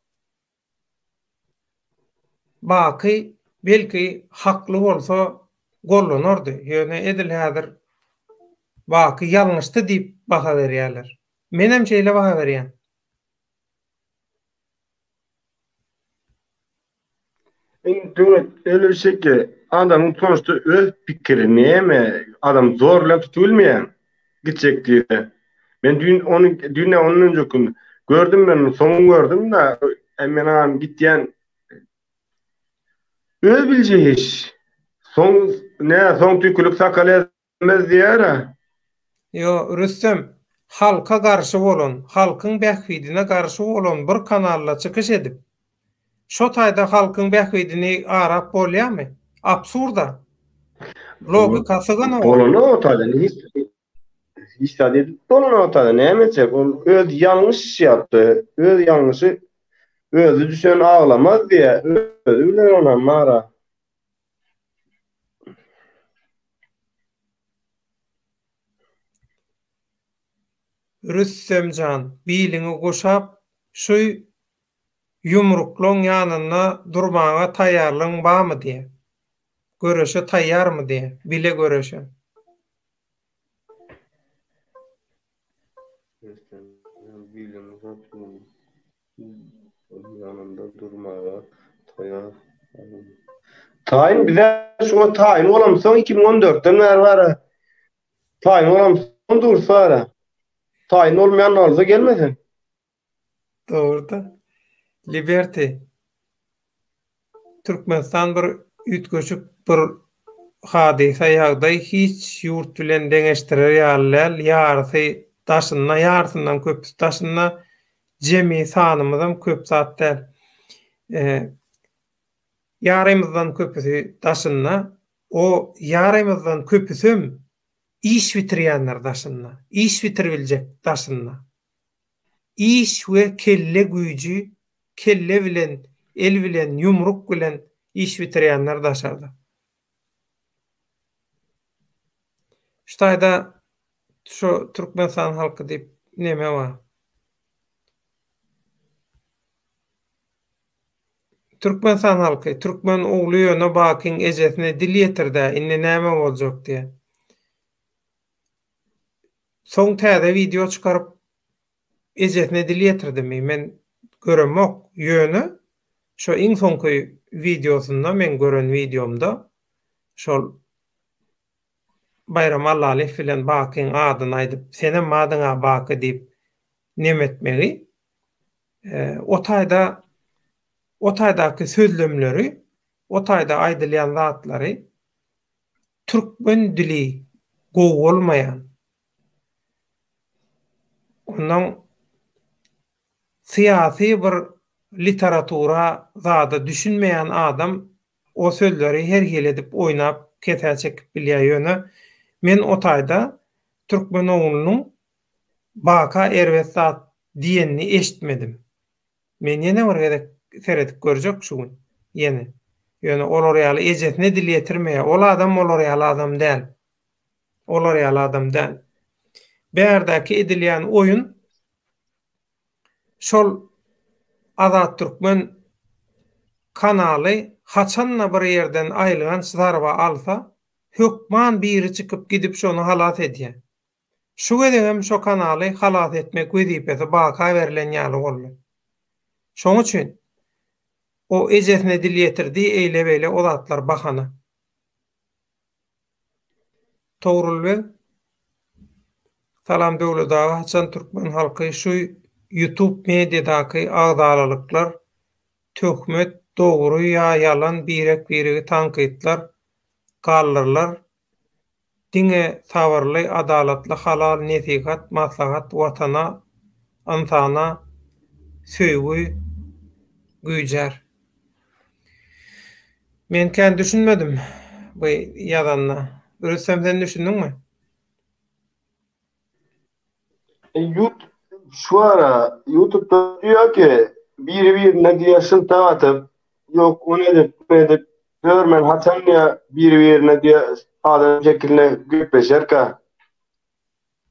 S2: baky belki hakly bolsa gollanardy. Ýöne edil häzir baky ýalňyşdy diýip baha berýärler. Menem şeýle baha berýän.
S1: Öyle ki adamın sonuçta öz pikiri neyme adam zorla tutulmayan gidecek diye. Ben dün onun önceki gördüm ben son gördüm da hemen adam gittiyen öz bileceği iş. Son tükülük sakal etmez diye.
S2: Yo Rüstem halka garşy bolan, halkyň bähwidine garşy bolan bir kanalla çykyş edip şo taýda halkyň bähwidini arap bolýarmy? Absurda. Logikasy gana
S1: bolany o taýda hiç taýda bolany o taýda nämeçek ol öz ýalňyş ýapdy. Öz ýalňyşy özü düşen ağlamaz diye özü bilen ona mara.
S2: Rüstemcan biliňi goşap şu yumrukluň ýanyna durmaga taýýarlyň barmy diye. Göreşe taýýarmy diye, bile göreşe.
S1: Taýyn bize şuna taýyn bolamsoň 2014'den bäri bara. Taýyn bolamsoň dursara. Taýyn bolmaýan arza gelmesen.
S2: Doğruda. Liberty. Türkmenistan bir ütgöçük bir hadisa ýagdaý hiç ýurt bilen deňeşdirer ýalyl ýarsy taşynna ýarsyndan köp taşynna jemi sanymyzdan köp zat däl. Ýarymyzdan köpüsi taşynna o ýarymyzdan köpüsüm iş bitirýänler taşynna. İş bitirbiljek taşynna. İş we kelle güýji, kelle bilen, el bilen, yumruk bilen iş bitirýänler daşardy. Ştaýda şu Türkmenistan halky diýip neme var? Türkmenistan halky, Türkmen ogly ýöne bakyň ejesine dil ýetirdi, indi näme boljak diýe. Soň täze video çykaryp ejesine dil ýetirdimi? Men göremok ýöne şo iň soňky videosunda men gören videomda şol Bayram Allaly bilen bakyň adyny aýdyp, senem adyňa baky diýip nemetmegi o taýdaky sözlemleri, o taýda aýdylýan zatlary türkmen dili gowy bolmaýan, ondan siyasi bir literatura zada düşünmeýän adam o sözleri herhil edip oýnap kete çekip bilýär ýöne. Men o taýda türkmen oğlunyň baka erwet zat diýenini eşitmedim. Men ýene bir gede seredip görjek şu gün. Ýene. Ýöne olar ýaly ejesine dil ýetirmeýär. Ol adam olar ýaly adam däl. Olar ýaly adam däl. Bärdäki edilýän oýun şol Azat Türkmen kanaly haçanla bir ýerden aýylan zarba alsa, hökman biri çykyp gidip şonu halat edýär. Şu gedem şo kanaly halat etmek wezipesi baka berilen ýaly boldy. Şoň üçin o ejesine dil ýetirdi, eýle beýle o zatlar bahana. Togrulby. Salam döwletaga haçan türkmen halky şu YouTube mediadaky agdalylyklar, töhmet, dogry ýa ýalan birek birigi tankytlar, gallyrlar, diňe sabarly, adalatly, halal, nesihat, maslahat, watana, ansana söýgü güýjer. Men kän düşünmedim bu ýazanna. Örsem sen düşündiňmi?
S1: Şu ara YouTube'da diyor ki birine diyorsun tavatıp yok o nedir görmen hatan ya birine diyor adam şekline gökbeşer ka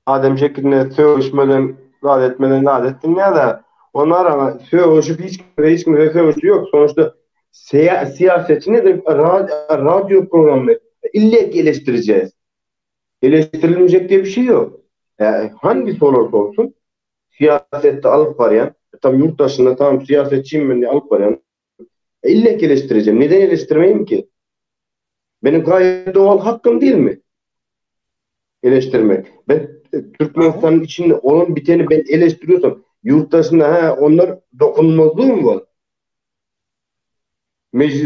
S1: adam şekline söğüşmeden rahat etmeden rahat ettin ya da onlar ama söğüşüp hiç söğüşü yok. Sonuçta siyasetçi nedir? Radyo programı ille eleştireceğiz. Eleştirilmeyecek diye bir şey yok. Yani hangisi olursa olsun siyasette alıp arayan, tam yurt dışında tam siyasetçiyim ben diye alıp arayan ille eleştireceğim. Neden eleştirmeyeyim ki? Benim gayet doğal hakkım değil mi? Eleştirmek. Ben Türkmenistan'ın içinde olan biteni ben eleştiriyorsam yurt dışında onlar dokunulmazlığı mı var?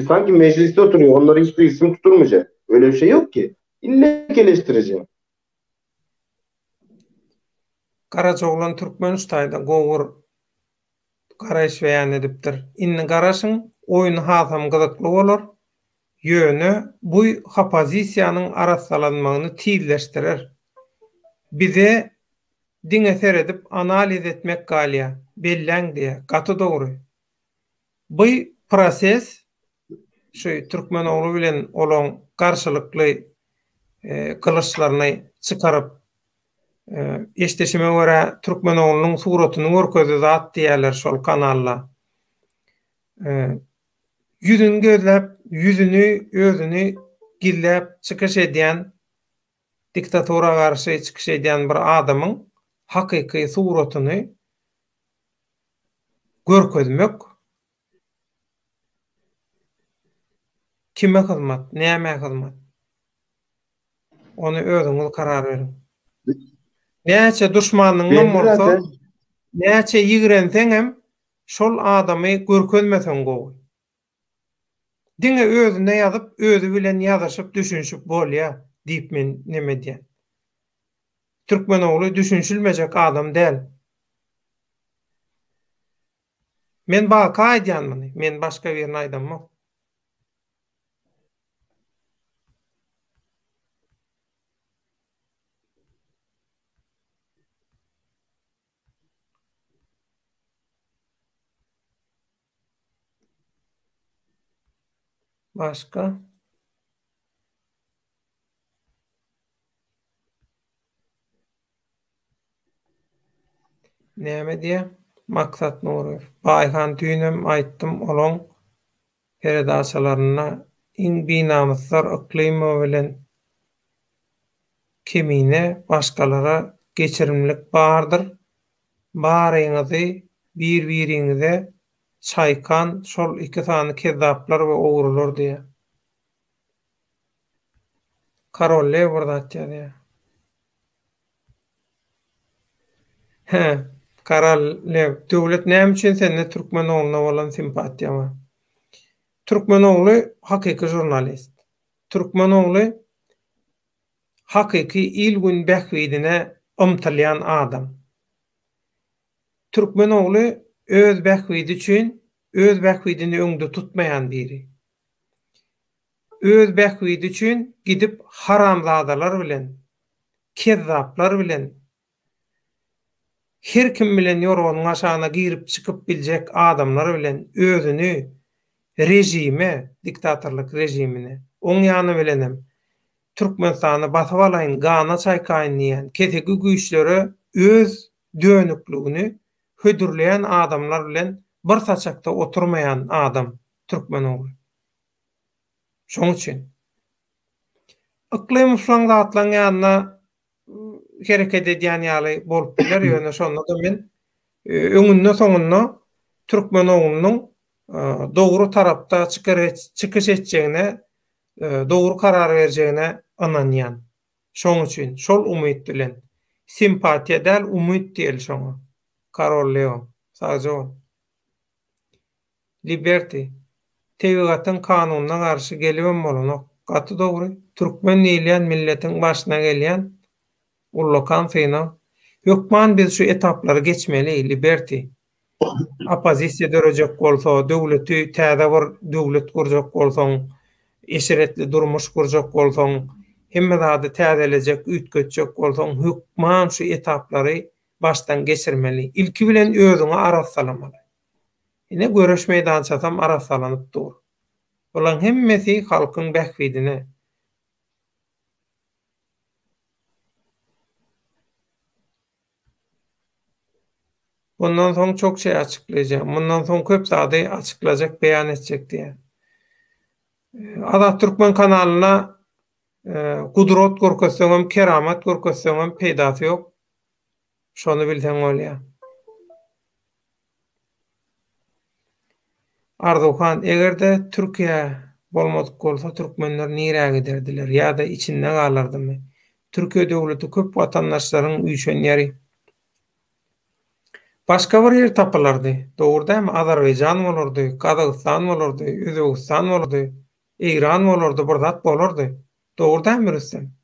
S1: Sanki mecliste oturuyor. Onlara hiçbir isim tutulmayacak. Öyle bir şey yok ki. İlle eleştireceğim.
S2: Karaçoğlan Türkmen ustayda gowur garaş beýan edipdir. Inni garaşyň oýun hasam gyzykly bolar. Ýöne bu opozisiýanyň arassalanmagyny tiýleşdirer. Bize diňe seredip analiz etmek galýa. Belläň diýe, gaty dogry. Bu proses şu Türkmen oğlu bilen olan karşılıklı kılıçlarını çıkarıp eşdeşime göre Türkmen oğlunun suratını görkezde zat diýerler şol kanalla. Yüzünü gözläp, yüzünü, özünü gilläp çykyş edýän, diktatora garşy çykyş edýän bir adamyň hakyky suratyny görkezmek kime hyzmat, näme hyzmat? Onu özüňiz karar berin. Näçe düşmanyňdan bolsa, näçe ýigrenseň hem şol adamy görkezmesen gowy. Diňe özüne ýazyp, özü bilen ýazyşyp, düşünşip bolýa diýip men neme diýen. Türkmen oğlu düşünşilmejek adam däl. Men baka aýdýanmyň, men başga birini aýdamam. Başka? Näme diýe? Maksat Nurov. Baýhan düýnem aýtdym olaň peredaşalaryna iň binamyzlar iklimi bilen kimine başgalara geçirimlik bardyr. Baryňyzy bir-biriňize çaykan şol iki sany kezzaplar we ogurlar diye. Karolle burdatýar. Karolle döwlet näme üçin sende Türkmen oğluna bolan simpatiýa? Türkmen oğlu hakyky jurnalist. Türkmen oğlu hakyky ilgün bähwidine ymtylýan adam. Türkmen ogly öz bähwidi üçin öz bähwidini öňde tutmaýan biri. Öz bähwidi üçin gidip haramzadalar bilen, kezzaplar bilen, her kim bilen ýorganyň aşagyna girip çykyp biljek adamlar bilen özüni rejime, diktatorluk rejimine oň ýany bilenem Türkmenistany basyp alaýyn, gana çaýkaýyn diýen keteki güýçlere öz dönükligini hödürleýän adamlar bilen bir saçakda oturmayan adam Türkmen ogly. Şoň üçin ykly musulman zatlaryň ýanyna hereket edýän ýaly bolup biler ýöne şonda da men öňünde soňunda Türkmen oglunyň dogry tarapda çykyş etjegine, dogry karar berjegine ananýan. Şoň üçin şol umyt bilen simpatiýa däl umyt diýil şoňa. Karol Leo, sadece o. Liberty, tebigatın kanununa karşı gelýän bolan gaty dogry. Türkmen diýilýän milletin başyna gelýän ullukan feýna. Ýokman biz şu etaplary geçmeli. Liberty. Opozisiýa dörejek bolsa, döwleti täze bir döwlet kurjak bolsaň, eşeretli durmuş kurjak bolsaň, hemme zady täzelenjek, ütgetjek bolsaň, ýokman şu etaplary baştan geçirmeli. İlki bilen özüňe aras salamaly. Ine görüş meýdançasam aras salanyp dur. Olaň hemmesi halkyň bähwidine. Bundan soň çok şey açıklayacağım. Bundan soň köp zady açıklayacak, beýan etjek diye. Azat Türkmen kanalyna gudrat görkezseňem, keramat görkezseňem peýdasy ýok. Şonu bilseň bolýar. Arduhan, egerde Türkiýe bolmadyk bolsa türkmenler nirä giderdiler ýa-da içinde galardymy? Türkiýe döwleti köp watandaşlaryň üýşen ýeri. Başka bir yer tapylardy. Dogrudymy? Azerbaýjan bolardy, Kazakystan bolardy, Özbegistan bolardy, İran bolardy, bir zat bolardy. Dogrudymy Rüstem?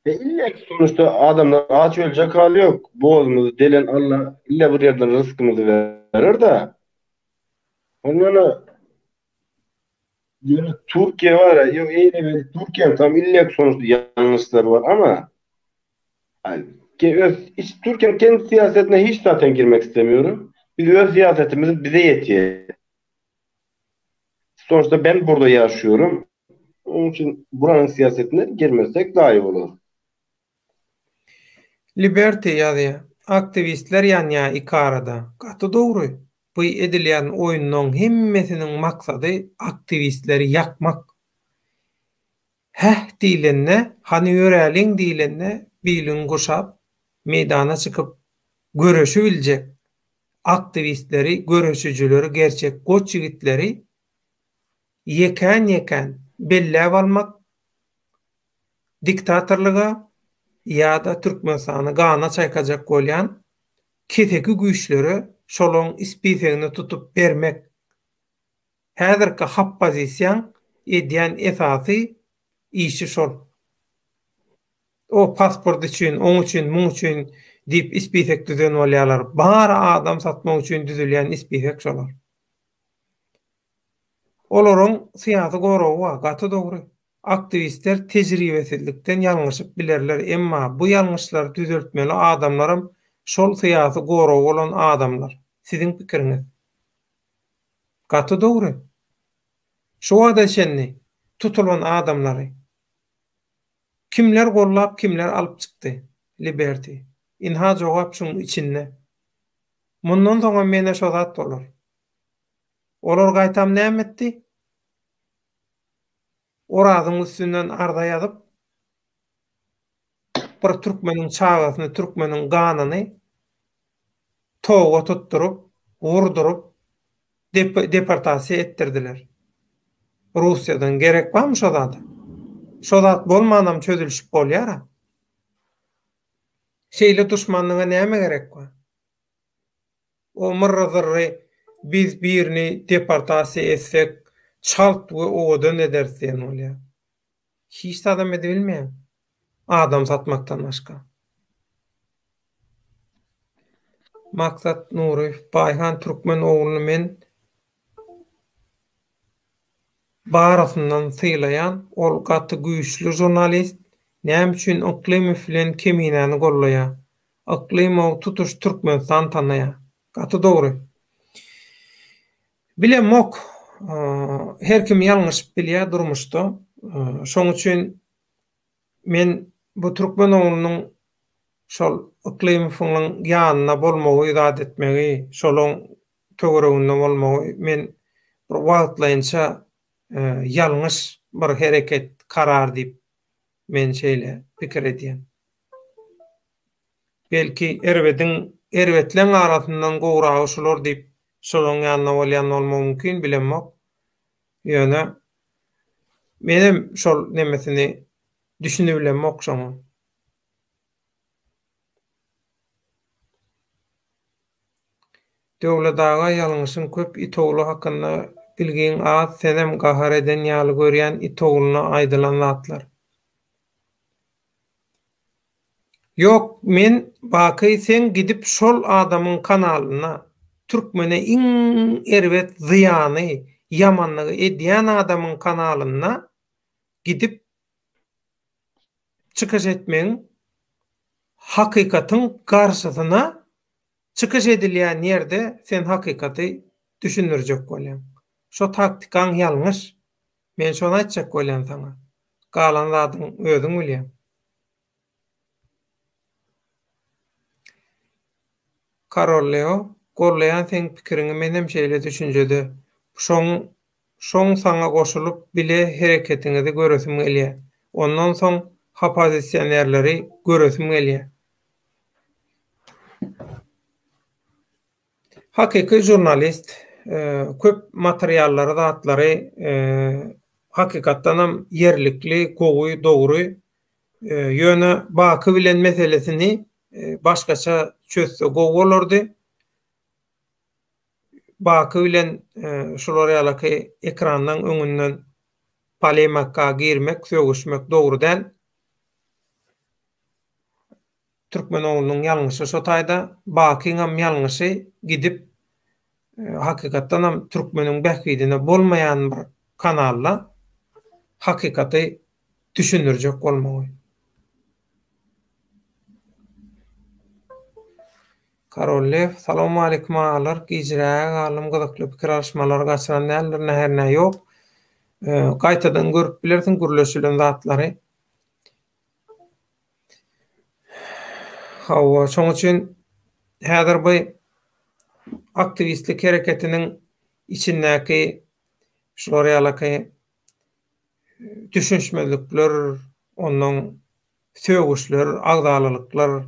S1: İlla ki sonuçta adamlar aç ölecek hali yok. Boğazımızı delen Allah illa bir yerden rızkımızı verir de. Onlara yani Türkiye var ya, yok Türkiye tam illa ki sonuçta yanlışlar var ama yani, Türkiye'nin kendi siyasetine hiç zaten girmek istemiyorum. Biz öz siyasetimiz bize yetiyor. Sonuçta ben burada yaşıyorum. Onun için buranın siyasetine girmezsek daha iyi olur.
S2: Liberty ýaly aktivistler ýanýa ikarada. Gaty dogry. Bu edilýän oýunlaryň hemmesiniň maksady aktivistleri ýakmak. Heh diýilende, hani ýöräliň diýilende bilen goşap meydana çykyp görüşü biljek. Aktivistleri, görüşüjüleri, gerçek goç ýigitleri ýeken belläp almak, diktatorluga ýa-da Türkmenistany gana çaýkajak bolýan keteki güýçleri şolaň ispisegini tutup bermek. Häzirki hap pozisiýaň edýän esasy işi şol. O pasport üçin, oň üçin, muň üçin diýip ispisek düzen bolýarlar. Bara adam satmak üçin düzülýän ispisek şolar. Olaryň syýasy gorawy var, gaty dogry. Aktivistler tejribesizlikden ýalňyşyp bilerler, emma bu ýalňyşlary düzeltmeli adamlarym şol syýasy gorawy bolan adamlar. Siziň pikiriňiz? Gaty dogry. Şu wada şenni tutulan adamlary kimler gollap, kimler alyp çykdy? Liberty. Inha jogap şuň içinde. Mundan soňra mene şo zat bolar. Olar gaýtam näme etdi? Orazyň üstünden arda ýazyp bir türkmeniň çagasyny, türkmeniň ganyny toga tutturup, vurdurup deportasiýa etdirdiler. Russiýadan gerek barmy şo zat? Şo zat bolmanam çözülüşip bolýar. Şeýle duşmanlyga näme gerek bar? O mırrızırry biz birini deportasiýa etsek, çalt we odan edersen bolýar. hiç de adam edebilmeyen. Adam satmaktan başka. Maksat Nuri Bayhan Türkmen oğlunu men barasından sylayan ol gaty güýçli jurnalist näme üçin Oklimy bilen keminäni gollaýa. Oklimy tutuş Türkmenistan tanaya. Gaty dogry. Bilemok, her kim ýalňyş bilýär durmuşdy. Şoň üçin men bu Türkmen oğlunyň şol Oklimy ýanyna bolmagy ýat etmegi, şolaň töwereginde bolmagy men bir wagtlaýynça ýalňyş bir hereket karar diýip men şeýle pikir edýän. Belki erwetleň arasyndan gowragy şolar diýip şolaň ýanyna bolýan bolmagy mümkin, bilemok. Ýöne menem şol nemesini düşünübilemok şoňa. Döwletaga ýalňyşyň köp itogly hakynda bilgin az senem gahar eden ýaly görýän itoglyna aýdylan zatlar. Ýok, men baky sen gidip şol adamyň kanalyna türkmene iň erwet zyany, ýamanlygy edýän adamyň kanalyna gidip çykyş etmeň hakykatyň garşysyna çıkış edilýän ýerde sen hakykaty düşünürjek bolýan. Şo taktikaň ýalňyş. Men şonu aýtjak bolýan saňa. Galan zadyň özüň bilýän. Karol Leo, gorlayan sen pikiriňi menem şeýle düşünjedi. Şoň saňa goşulyp bile hereketiňizi göresim gelýär. Ondan soň opozisiýonерleri göresim gelýär. Hakiki jurnalist köp materiallary zatlary hakykatdanam yerlikli, gowy, dogry ýöne baky bilen meselesini başgaça çözse gowy bolardy. Baky bilen şolary alaky ekrandan öňünden polemika girmek, sögüşmek dogry däl. Türkmen oğlunun ýalňyşy şo taýda, bakyňam ýalňyşy gidip hakykatdanam türkmeniň bähbidine bolmaýan bir kanalla hakykaty düşünürjek bolmagy. Karolle, salamu aleykum ağalar, gijräk alym gyzykly pikir alşmalar gaçyran näler näherine ýok. Gaýtadan görüp bilersiň gürleşilen zatlary. Hawa, şoň üçin häzir bu aktivistlik hereketiniň içindäki şolary alaky düşünşmezlikler, onuň sögüşler, agdalylyklar,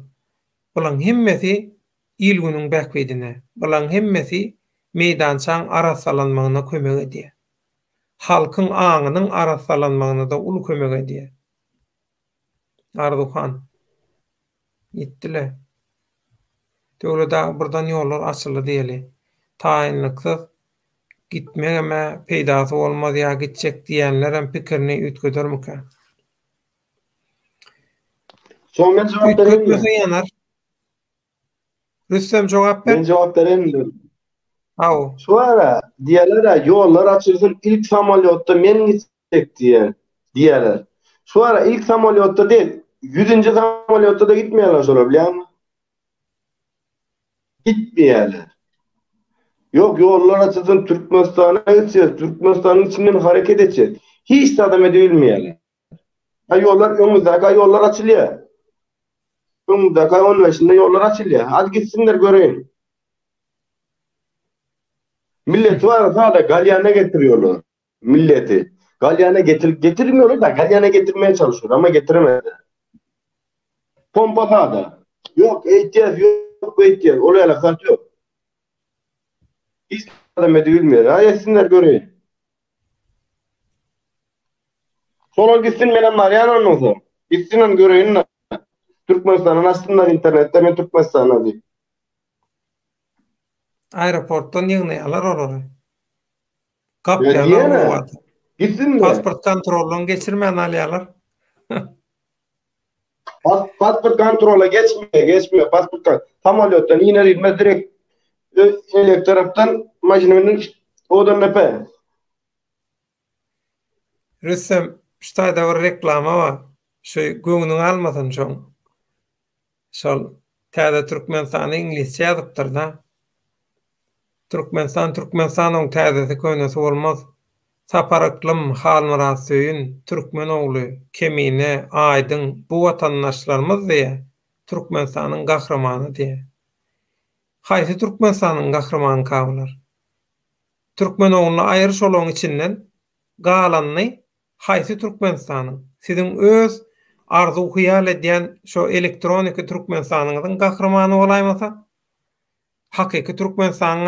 S2: bulan hemmesi ilgüniň bähbidine, bulan hemmesi meýdançaň arasalanmagyna kömek edýär. Halkyň aňynyň arasalanmagyna da uly kömek edýär. Arduhan gitdiler. Döwlete burdan ýollar açyly diýeli. Taýinliksyz gitmegeme peýdasy bolmaz ýa gitjek diýenler hem pikirini üýtgedermikä?
S1: Soň men jogap bereyim.
S2: Rüstem jogap ber.
S1: Men jogap bereyim.
S2: Haw.
S1: Şu ara diýerler ýollar açylsyn ilk samolyotda men gitjek diýerler. Şu ara ilk samolyotda değil, 100. samolyotda da gitmeýärler şolar, bilýärmi? Gitmeýärler. Yok, yollar açılsın, Türkmenistan'a gideceğiz, Türkmenistan'ın içinden hareket edeceğiz. Hiç de adam edilmeýärler. Önümüzdeki yollar açılıyor. Önümüzdeki 15'inde yollar açılıyor. Hadi gitsinler göreyim. Millet var da galyana getiriyorlar. Milleti. Galyana getirmiyorlar da galyana getirmeye çalışıyor ama getiremediler. Pompa da. Yok ihtiyaç yok bu ihtiyaç. Oraya alakası yok. Hiç adam edilmiyor. Ha yesinler göreyim. Sonra gitsin benim var yani onun olsa. Gitsin göreyim. Türkmenistan'ın açsınlar internette ben Türkmenistan'a diyeyim.
S2: Aeroportdan ýygnaýarlar orary. Kapýarlar.
S1: Gitsin mi?
S2: Pasport kontrolüň geçirmän alýarlar.
S1: Pasport kontrola geçmiyor. Samolyottan iner inmez direkt elek taraftan makinenin odan nepe.
S2: Rüstem, ştayda bir reklama var. Şu göňüňi almasyn şoň. Şol täze Türkmenistany inglizçe ýazypdyr da. Türkmenistanyň täzesi köňesi bolmaz. Saparaklym halmyra söýün türkmen ogly Kemine Aýdyň bu watandaşlarymyz diýe Türkmenistanyň gahramany diýe. Haýsy Türkmenistanyň gahramany kabylar? Türkmen oglyny aýryş olaň içinden galanyny haýsy Türkmenistanyň? Siziň öz arzu hyýal edýän şo elektronik Türkmenistanyň gahramany bolaýmasa? Hakyky Türkmenistanyň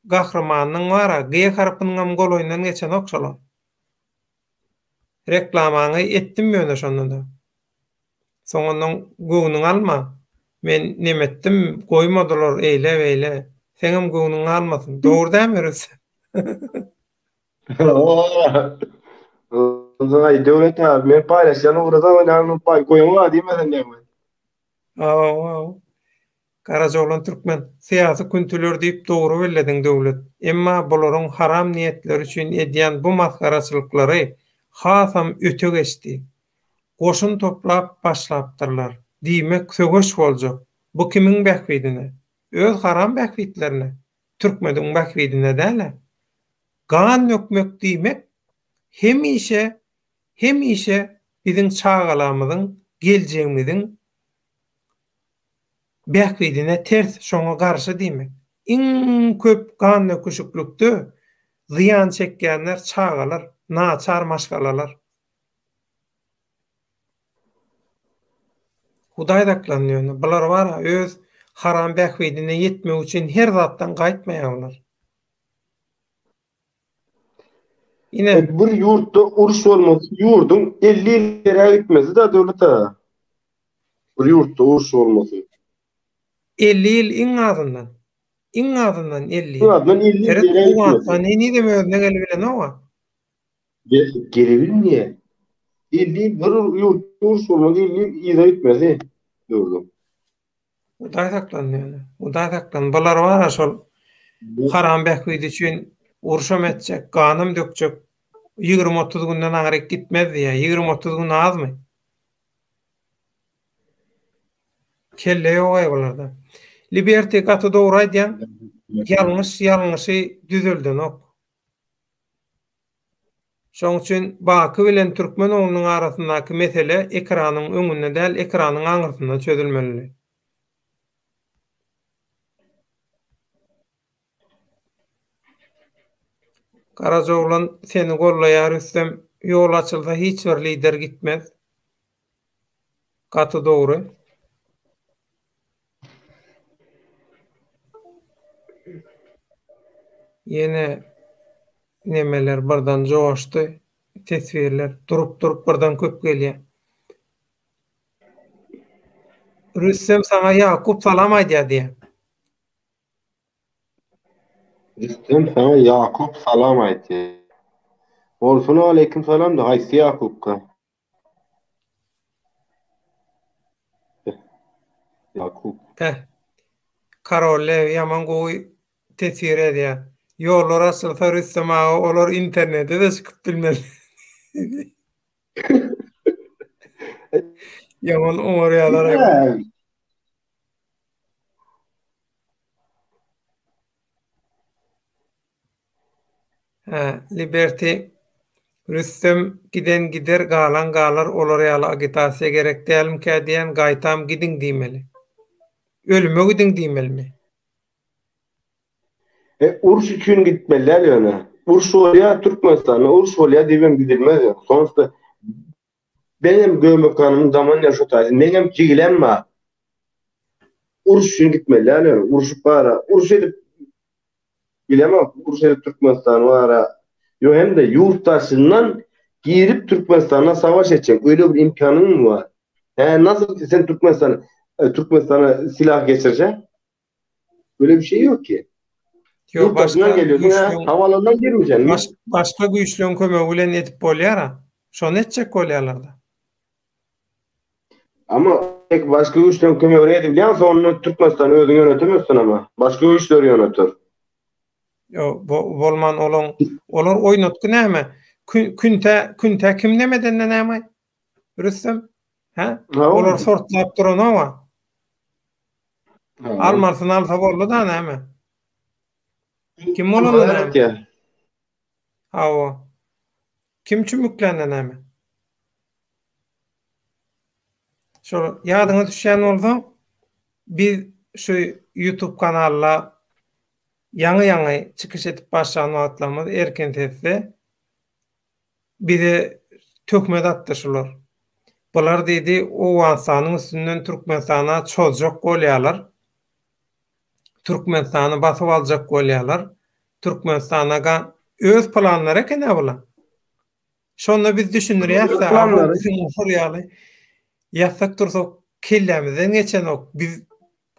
S2: gahramanyň wara G harpynyň goloýundan geçen okşalar. Reklamany etdim ýöne şonda. Soňandan göwnüň alma. Men nemetdim, goýmadylar eýle. Seňem göwnüň almasyn. Dogry dämiris.
S1: Ay devlet abi men paylaşan orada oynanıp pay koyma diýmeden näme.
S2: Karaca Türkmen siyasi küntüler diýip dogry bellediň döwlet. Emma bolaryň haram niýetleri üçin edýän bu maskaraçylyklary hasam öte geçdi. Goşun toplap başlapdyrlar. Diýmek sögüş boljak. Bu kimiň bähbidine? Öz haram bähbidlerine. Türkmeniň bähbidine däle. Gan nökmek diýmek hemişe biziň çağalamyzyň, geljeğimiziň bähbidine ters şoňa garşy diýmek. Iň köp gan nöküşüklükde ziýan çekýänler çağalar, naçar maşgalalar. Hudaý daklanýar. Bular bara öz haram bähbidine ýetmek üçin her zatdan gaýtmaýarlar. Yine
S1: bir yurtda uruş olmasy, yurdun 50 ýere gitmesi de döwlet ha. Bir yurtda uruş olmasy.
S2: 50 ýyl iň azyndan 50 ýyl.
S1: Adnan 50
S2: Terek
S1: ýere
S2: bu
S1: gitmesi.
S2: wagtda ne demek gelip bilen o?
S1: Geri bilmiyor. 50 bir yurt uruş olmasy 50 ýere gitmesi. Doğru.
S2: Hudaý daklanýar. Bular bara şol haram bähbidi üçin urşam etjek, ganym dökjek. 20-30 günden agyryk gitmez diýe. 20-30 gün azmy? Kelle ýok bularda. Liberty gaty dogry aýdýan, ýalňyşy düzelden ok. Şoň üçin Baky bilen Türkmen oglunyň arasyndaky mesele ekranyň öňünde däl, ekranyň aňyrsynda çözülmeli. Karaca oglan seni gollaýar üstem ýol açylsa hiç bir lider gitmez. Gaty dogry. Yine nemeler birden joşdy. Tesbirler durup birden köp gelýär. Rüstem sana Yakup salam aýdýar.
S1: Rüstem sana Yakup salam aýtdy. Olsun aleyküm salam da haýsy Yakupka. Yakup.
S2: Karolle yaman goý tesir edýär. Ýollar açylsa Rüstem olar internete de çykyp bilmeli. Yaman umurýarlar aýby. Liberty Rüstem giden gider galan galar olar ýaly agitasiýa gerek dälmi diýen gaýtam gidin diýmeli. Ölüme gidin diýmelmi?
S1: Uruş üçün gitmeliler yani. Uruş olya Türkmenistan'a, uruş olya diýmem gidilmez yani. Sonuçta benim gömük kanımın zaman yaşataydı. Benim cigilenme. Uruş üçün gitmeliler yani. Uruşup bara. Uruş edip bilemem. Uruş edip Türkmenistan'a bara. Yo hem de yurttaşından girip Türkmenistan'a savaş edecek. Öyle bir imkanın mı var? Nasıl sen Türkmenistan'a silah geçireceksin? Böyle bir şey yok ki.
S2: Yo başka
S1: geliyorsun, havalandan girmeyeceksin.
S2: Başka güýçlüň kömegi bilen etip bolýar. Şonu etjek bolýarlar.
S1: Ama başka güçten köme öğredi biliyor musun? Onu Türkmenistan özün yönetemezsin ama. Başka güçler yönetir.
S2: Yo, bolman olar oýnatky näme? Künte kim demeden näme? Rüstem? Ha?
S1: Ha,
S2: Olar
S1: oğlum.
S2: sortlap duranova.
S1: Ha.
S2: Almarsın alsa boldy da näme? Kim bolany
S1: Bayarak
S2: näme?
S1: ya.
S2: Hawa. Kim çümüklendi näme? Şo ýadyňa düşýän bolsa, biz şu YouTube kanalla ýaňy çykyş edip başlanan wagtlarymyz erken tezde bize tökmed atdy şular. Bular diýdi, o wansanyň üstünden Türkmenistana çozjak bolýarlar. Türkmenistany basyp aljak bolýarlar. Türkmenistanaga öz planlary ekene bular. Şonda biz düşünürýäs,
S1: Planlary.
S2: bizim ýaly ýasak dursak kellemizden geçen ok biz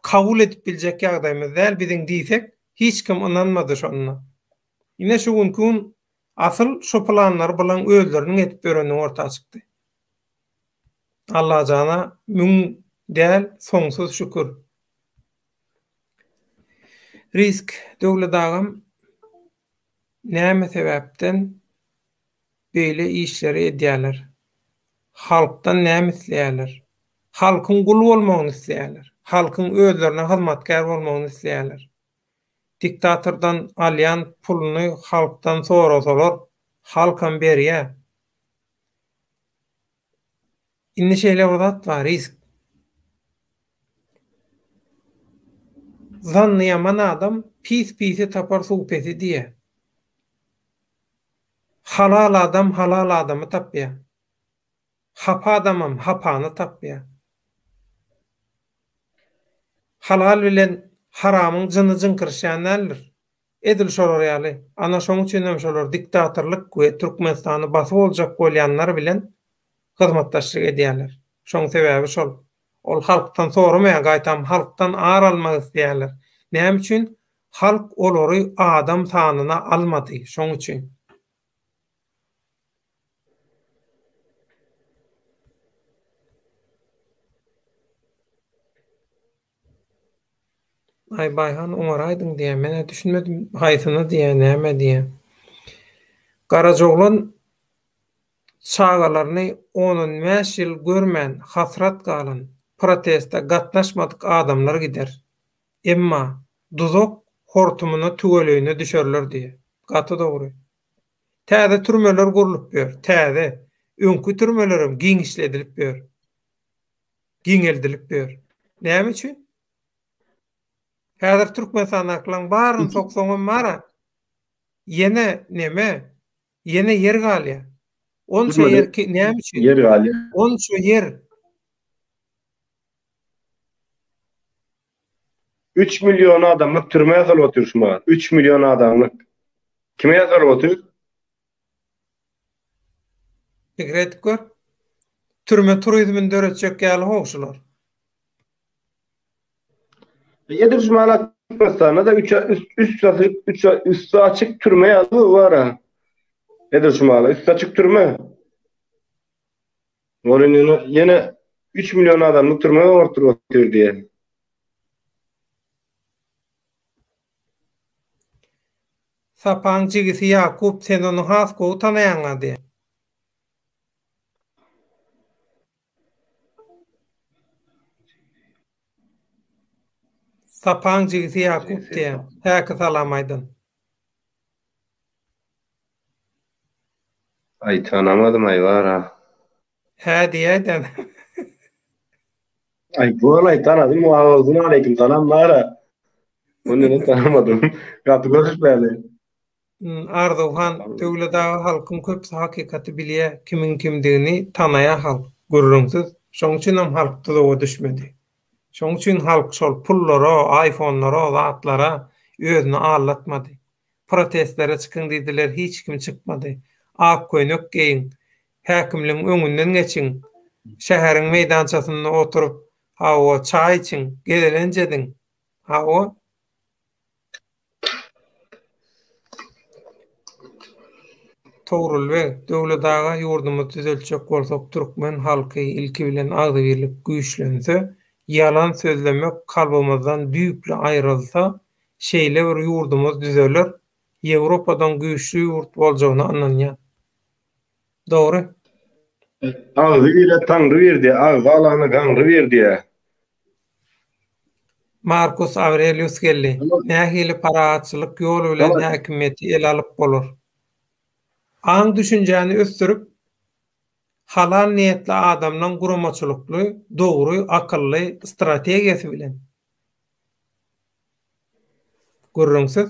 S2: kabul edip biljek ýagdaýymyz däl, biziň diýsek hiç kim inanmady şonuna. Ine şu gün asyl şu planlar bilen özleriniň etip bereniň ortaga çykdy. Allah jana müň däl soňsuz şükür. Risk döwlet näme sebäpden beýle işleri edýärler? Halkdan näme isleýärler? Halkyň guly bolmagyny isleýärler. Halkyň özlerine hyzmatkär bolmagyny isleýärler. Diktatordan alýan puluny halkdan sorasalar, halkam berýär. Indi şeýle wagt bar, risk. Zanny ýaman adam pis-pisi tapar suwpeti diýe. Halal adam halal adamy tapýar. Hapa adamam hapany tapýar. Halal bilen haramyň jyny jynkyrşýanlar. Edil şolar ýaly. Ana şoň üçin hem şolar diktatorlyk we Türkmenistany basyp boljak bolýanlar bilen hyzmatdaşlyk edýärler. Şoň sebäbi şol. Ol halkdan soramaýan gaýtam halkdan ar almak isleýärler. Näme üçin? Halk olary adam sanyna almady. Şoň üçin. Ay Bayhan Umaraýdyň diýen, mene düşünmedim haýsyny diýen, näme diýen. Garajoglan çağalaryny 10 ýyl görmän, hasrat galan, protestde gatnaşmadyk adamlar gider. Emma duzok hortumuna tügelöýüne düşerler diýe. Gaty dogry. Täze türmeler gurulyp ber, täze. Öňkü türmelerim giňişledilip ber. Giňeldilip ber. Näme üçin? Häzir Türkmenistanaklaryň baryny soksoňam mara. Yene neme? Yene yer galýar. Onça yer näme üçin?
S1: Yer galýar.
S2: Onça yer
S1: 3 milyon adamlyk türme ýasalyp oturýar. 3 milyon adamlyk. Kime ýasalyp oturýar?
S2: Fikret gör. Türme turizmin döretjek ýaly hoşular.
S1: Yedirşmala Türkmenistan'da da üst açık türme ýaly var. Yedirşmala üst açık türme. Oranyny yine 3 milyon adamlyk türme oturup diýe.
S2: Sapan jigisi Yakup sen onu has gowy tanaýaňa diýe. Sapan jigisi Yakup diýe. Häki salamaydyn.
S1: Ay tanamadym ay wara.
S2: Hä diýäýden.
S1: Ay bu olay tanadym. Wa aleyküm salam wara. Onu da tanamadım. Gatı görüşmeli.
S2: Arduhan döwlet halkyň köpsi hakykaty bilýär, kimin kimdigini tanaýar halk. Gurrunsyz. Şoň üçin hem halk tuzaga düşmedi. Şoň üçin halk şol pullara, iPhone'lara, zatlara özüni allatmady. Protestlere çykyň diýdiler, hiç kim çykmady. Ak köýnek giyin, häkimliň öňünden geçiň, şäheriň meýdançasynda oturup, hawa çay içiň, gelenjediň. Hawa Toğrul döwletaga ýurdumyz düzeltjek bolsak türkmen halky ilki bilen agdy birlik güýçlense, ýalan sözlemek kalbymyzdan düýpli aýrylsa, şeýle bir ýurdumyz düzelir, Ýewropadan güýçli ýurt boljagyny anlanýar. Dogry.
S1: Ağzı ile Tanrı verdi, ağzı Allah'ına Tanrı verdi.
S2: Marcus Aurelius geldi. Nähili paraatçylyk ýolu bilen häkimiýeti el alyp bolar. Aň düşünjäni ösdürip, halal niýetli adamdan guramaçylykly, dogry, akylly strategiýasy bilen. Görüňsiz?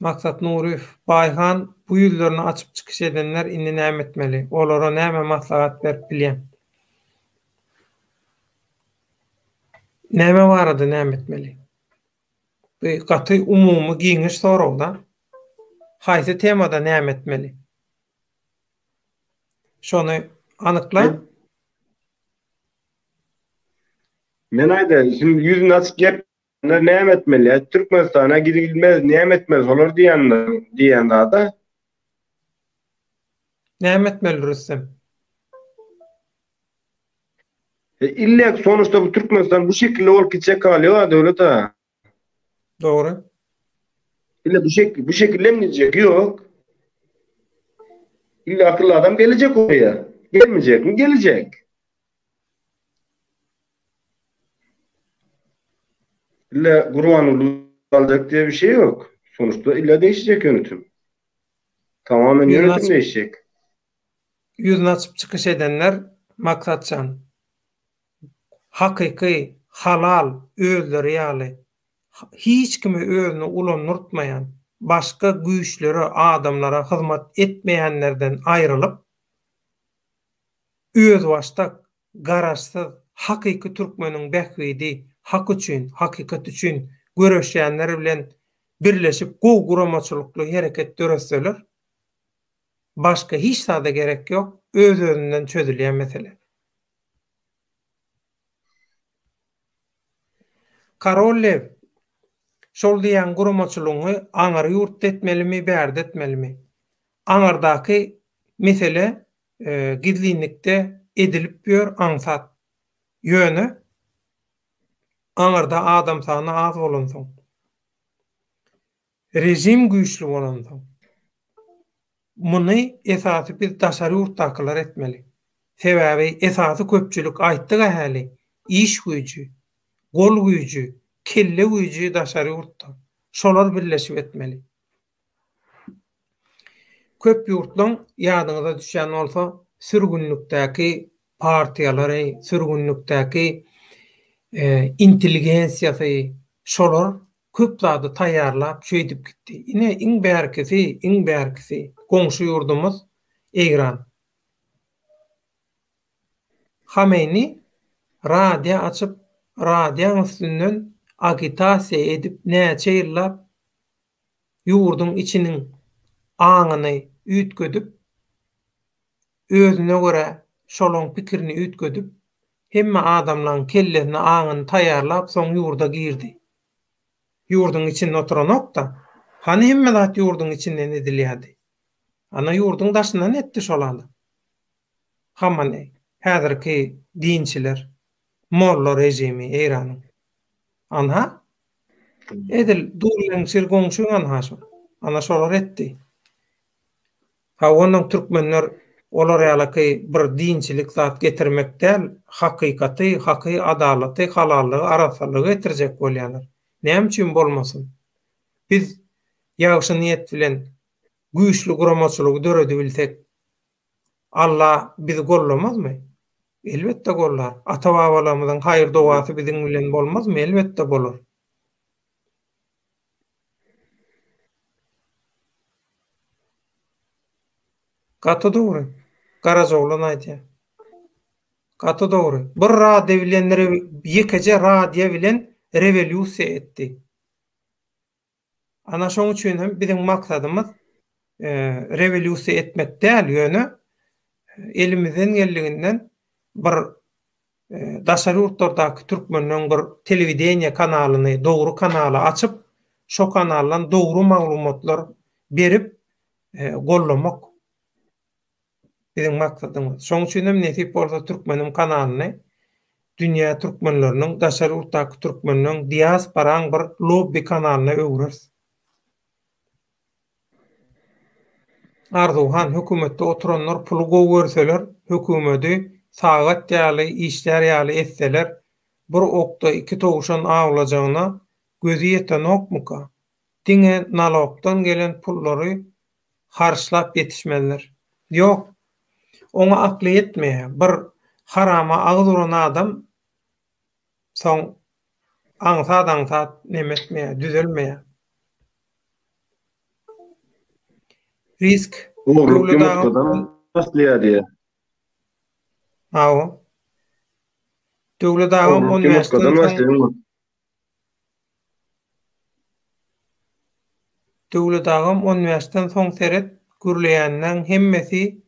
S2: Maksat Nurif, Bayhan bu ýüzlerini açyp çykyş edenler indi näme etmeli? Olara näme maslahat berip bilýän? Näme barada näme etmeli? Bu gaty umumy giňiş soragda. Haýsy temada näme etmeli? Şonu anykla.
S1: Men aýda, şimdi yüzünü açık gep näme etmeli? Türkmenistana gidilmez, näme etmeli olur diýen da.
S2: Näme etmeli Rüstem?
S1: İllek sonuçta bu Türkmenistan bu şekilde olup gidecek kalıyor devlet ha.
S2: Doğru.
S1: İlle bu şekilde mi diyecek? Yok. İlle akıllı adam gelecek oraya. Gelmeyecek mi? Gelecek. İlle Kurbanlı alacak diye bir şey yok. Sonuçta illa değişecek yönetim. Tamamen yönetim değişecek.
S2: Yüzünü açıp çıkış edenler maksatçan. Hakiki, halal, özleri ýaly. Hiç kimi özüni ulanırtmayan, başka güýçlere, adamlara hyzmat etmeýänlerden aýrylyp, öz başta garaşsyz, hakiki türkmeniň bähwidi, hak üçin, hakikat üçin göreşýänler bilen birleşip guramaçylykly hereket döreseler, başka hiç sada gerek yok, öz-özünden çözülýän mesele. Karollev, şol diýen guramaçylygyny aňar ýurt etmelimi, bärde etmelimi? Aňardaky mesele gizliňlikde edilip ýör aňsat. Ýöne aňarda adam sany az bolansoň, rejim güýçli bolansoň, muny esasy biz daşary ýurtdakylar etmeli. Sebäbi esasy köpçülik aýtdyk ähli, iş güýçi, gol güýçi, kelle güýçi daşary ýurtda. Şolar birleşip etmeli. Köp ýurtlaň ýadyňyza düşýän bolsa, sürgünlükdäki partiýalary, sürgünlükdäki intelligensiýasy, şolar köp zady taýýarlap şeýdip gitdi. Ine iň bärkisi goňşy ýurdumyz Eýran. Hameni radio açyp, radio üstünden agitasiýa edip näçe ýyllap ýurdun içiniň aňyny üýtgedip, özüne göre şolaň pikirini üýtgedip, hemme adamlaryň kellesini, aňyny taýýarlap soň ýurda girdi. Ýurdun içinde oturanok da, hani hemme zat ýurdun içinden edilýärdi. Ana ýurdun daşyndan etdi şolany. Hamany, häzirki dinçiler, molla rejimi Eýranyň. Anha? Edil durlen şirgoňşy anha şo. Ana şolar etdi. Ha onuň türkmenler olar ýalyky bir dinçilik zat getirmek däl, hakykaty, haky adalaty, halallygy, arasalygy getirjek bolýarlar. Näme üçin bolmasyn? Biz ýagşy niýet bilen güýçli guramaçylygy döredi bilsek, Allah bizi gollamazmy? Elbetde gollar. Ata-babalarymyzyň haýır dowasy biziň bilen bolmazmy? Elbetde bolar. Gato dogry. Garazoglan aýdýar. Gato dogry. Bir radio bilenleri ýekece radio bilen revolýusiýa etdi. Ana şoň üçin hem biziň maksadymyz revolýusiýa etmek däl ýöne elimizden geldiginden bir daşary ýurtlardaky türkmenleriň bir telewidenýa kanalyny, dogry kanaly açyp, şo kanaldan dogry maglumatlar berip gollamak bizim maksadymyz. Şoň üçin hem Netip bolsa Türkmenim kanalyny dünýä türkmenläriniň, daşary urtak türkmenläriniň diasporaň bir lobby kanalyna öwürüz. Arzuhan hökümetde oturanlar pulu gowursalar, hökümeti sagat ýaly, işler ýaly etseler, bir okda iki toguşan awlajagyna gözü ýeten okmuka. Diňe nalogdan gelen pullary harçlap ýetişmeliler. Ýok, oňa akly ýetmeýär. Bir harama agduran adam soň aňsat nemetmeýär, düzelmeýär. Risk
S1: Hükümetden başlıyor diye.
S2: Awo. Döwlet agam
S1: Hükümetden başlıyor.
S2: Döwlet agam üniversiteden soň seret gürleýänden hemmesi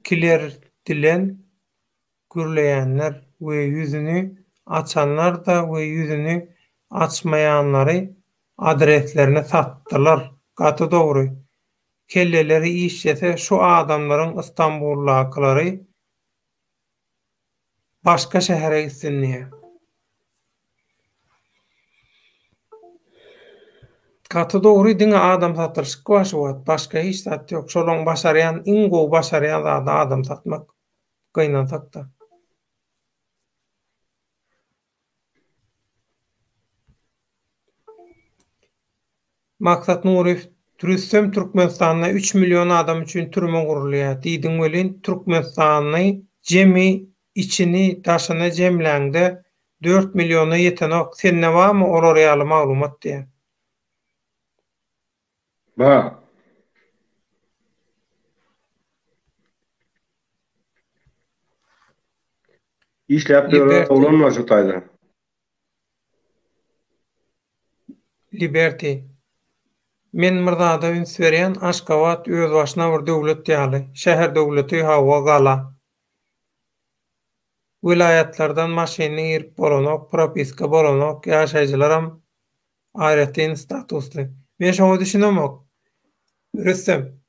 S2: kiler dilen gürleýänler we yüzünü açanlar da we yüzünü açmaýanlary adreslerini sattılar. Gatı doğru. Kelleleri işlese şu adamların İstanbullakları başka şehre gitsin diye. Gatı doğru diňe adam satyrşyk başyp, başka hiç sat yok. Şolaň başaryan, ingo başaryan adam satmak kıynan sakta. Maksat Nurif Türüstem Türkmenistan'a 3 milyon adam üçün türme gurulýar. Diýdiň welin Türkmenistany jemi içini taşyny jemläňde 4 milyona ýeten ok. Sen ne barmy olar ýaly maglumat diýen?
S1: Ba. İşläp olanlar şu taýda.
S2: Liberty. Men Mirzada ünsberýän Aşgabat öz başyna bir döwlet ýaly. Şäher döwleti hawa gala. Vilayatlardan maşyny girip bolanok, propiska bolanok, ýaşaýjylaram aýratyn statusly. Men şoňa düşünemek. Rüstem.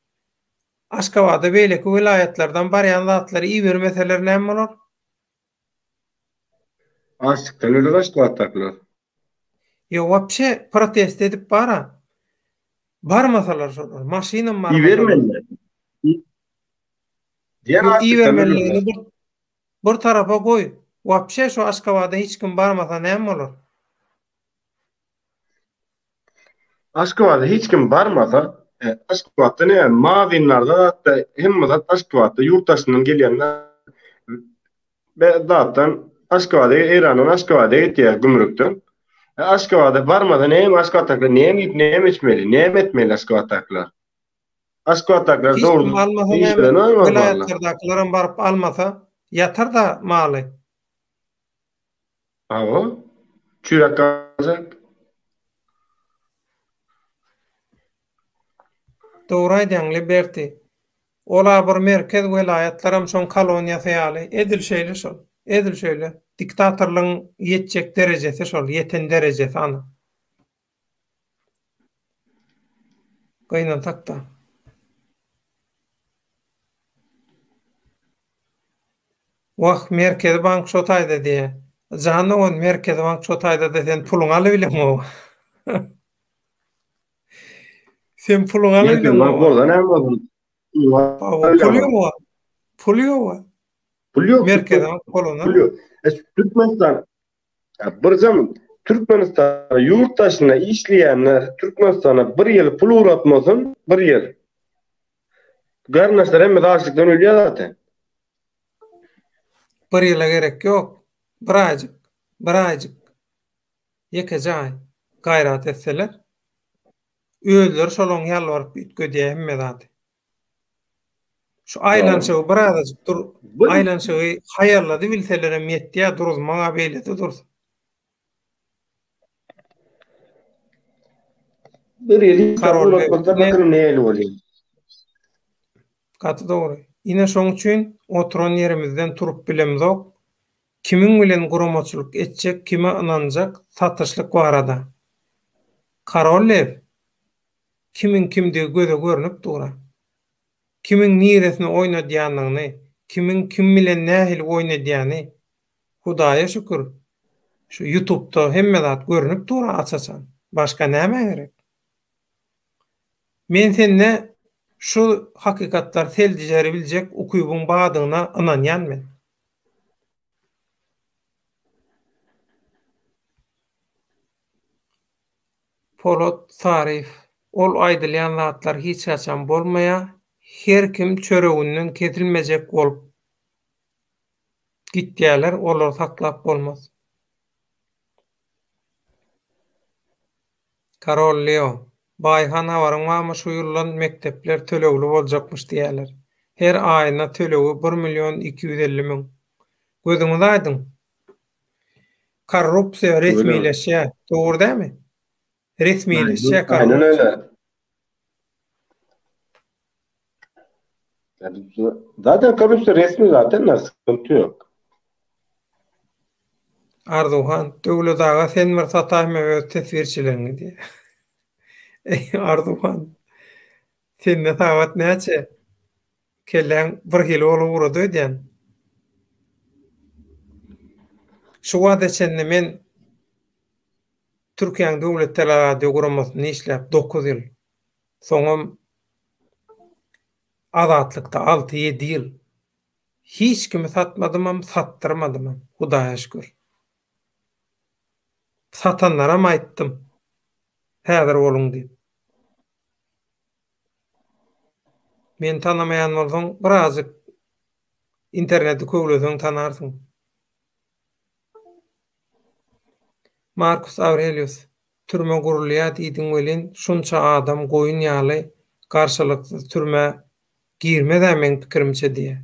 S2: Aşgabatda beýleki vilayatlardan barýan zatlary iý bermeseler näme bolar?
S1: Açykdan öle Aşgabatdakylar.
S2: Yo, wapşe protest edip barmasalar şolar. Maşyna barmasalar.
S1: İyi vermeliler.
S2: İyi vermeliligini bir tarafa koy. Wapşe şu Aşgabatda hiç kim barmasa näme bolar?
S1: Aşgabatda hiç kim barmasa, Aşgabatda ne? Mavinlarda da hemme zat Aşgabatda yurttaşynyň gelýänler ve zatdan Aşgabatda Eran'ın Aşgabatda gitýär gümrükden. Aşgabatda barmasa näme Aşgabatdakylar näme içmeli, näme etmeli Aşgabatdakylar. Aşgabatdakylar doğru işlerden aýmaz.
S2: Vilayatlardakylaryň baryp almasa ýatar da maly.
S1: Awa. Çürek gazak.
S2: Doğru aýdýaň Liberty. Ola bir merkez vilayatlaram şoň koloniýasy ýaly. Edil şeýle şol. Edil şeýle. Diktatorlygyň ýetjek derejesi şol, ýeten derejesi ana. Gaynan takta. Wah merkez bank şo taýda diýe. Jany on merkez bank şo taýda desen puluň alyp bilenmi? Sen puluň alyp bilenmi?
S1: Boldan näme boldy?
S2: Pul ýok.
S1: Pul ýok.
S2: Merkez bank puluny.
S1: Pul ýok. Türkmenistan bir zaman Türkmenistan yurttaşyna işleýänler Türkmenistana bir ýyl pul uratmasyn, bir ýyl. Garnaşlar hemme açlykdan ölýär zaten.
S2: Bir ýyla gerek ýok. Bir aýjyk. Ýekejay gaýrat etseler, özleri şolaň ýalwaryp ütgedýär hemme zat. Şu aýlanşygy bir aýjyk dur, aýlanşygy haýarlady bilseler hem ýetdiýär durmaňa beýledi dursun.
S1: Bir ýyl uratmakda bakın näle bolýar.
S2: Gaty dogry. Ine şoň üçin oturan yerimizden turup bilemzok. Kimiň bilen guramaçylyk etjek, kime inanjak, satışlyk barada. Karollev kimin kimdigi göze görünüp dura. Kimin niresini oynadýanlygyny, kimin kim bilen nähil oynadýany Hudaýa şükür. Şu YouTube'da hemme zat görünüp dura açasan. Başka näme gerek? Men senne şu hakykatlar seldijeri biljek ukuyuň badygyna ynanýanmyn. Polat Sarif ol aýdylýan zatlar hiç haçan bolmaýa, her kim çöregünden kesilmejek bolup gitýärler, olar saklap bolmaz. Karol Leo Bayhan awaryň mama şu ýyllan mektepler tölegli boljakmyş diýerler. Her aýyna tölegi 1.250.000. Gözüňiz aýdyn. Korrupsiýa resmileşýär, dogry dämi? Resmileşýär
S1: Aynen
S2: korrupsiýa.
S1: öyle. Yani zaten korrupsiya resmi zaten sıkıntı yok.
S2: Arduhan, döwlet aga sen bir satayma ve tesvirçilerini diye. Ey Arduhan, sen ne tavat näçe? Kellen bir hil olu urady diýen. Şu wada çenne men Türkiýanyň döwlet teleradio guramasyny işläp 9 ýyl. Soňam azatlykda 6-7 ýyl. Hiç kimi satmadymam, sattyrmadymam. Hudaýa şükür. Satanlara aýtdym. Häzir bolun diýip. Men tanamayan bolsaň, birazjyk interneti köwleseň tanarsyň. Marcus Aurelius türme gurulýar diýdiň welin şunça adam goýun ýaly garşylykly türme girmeden men pikirimçe diýe.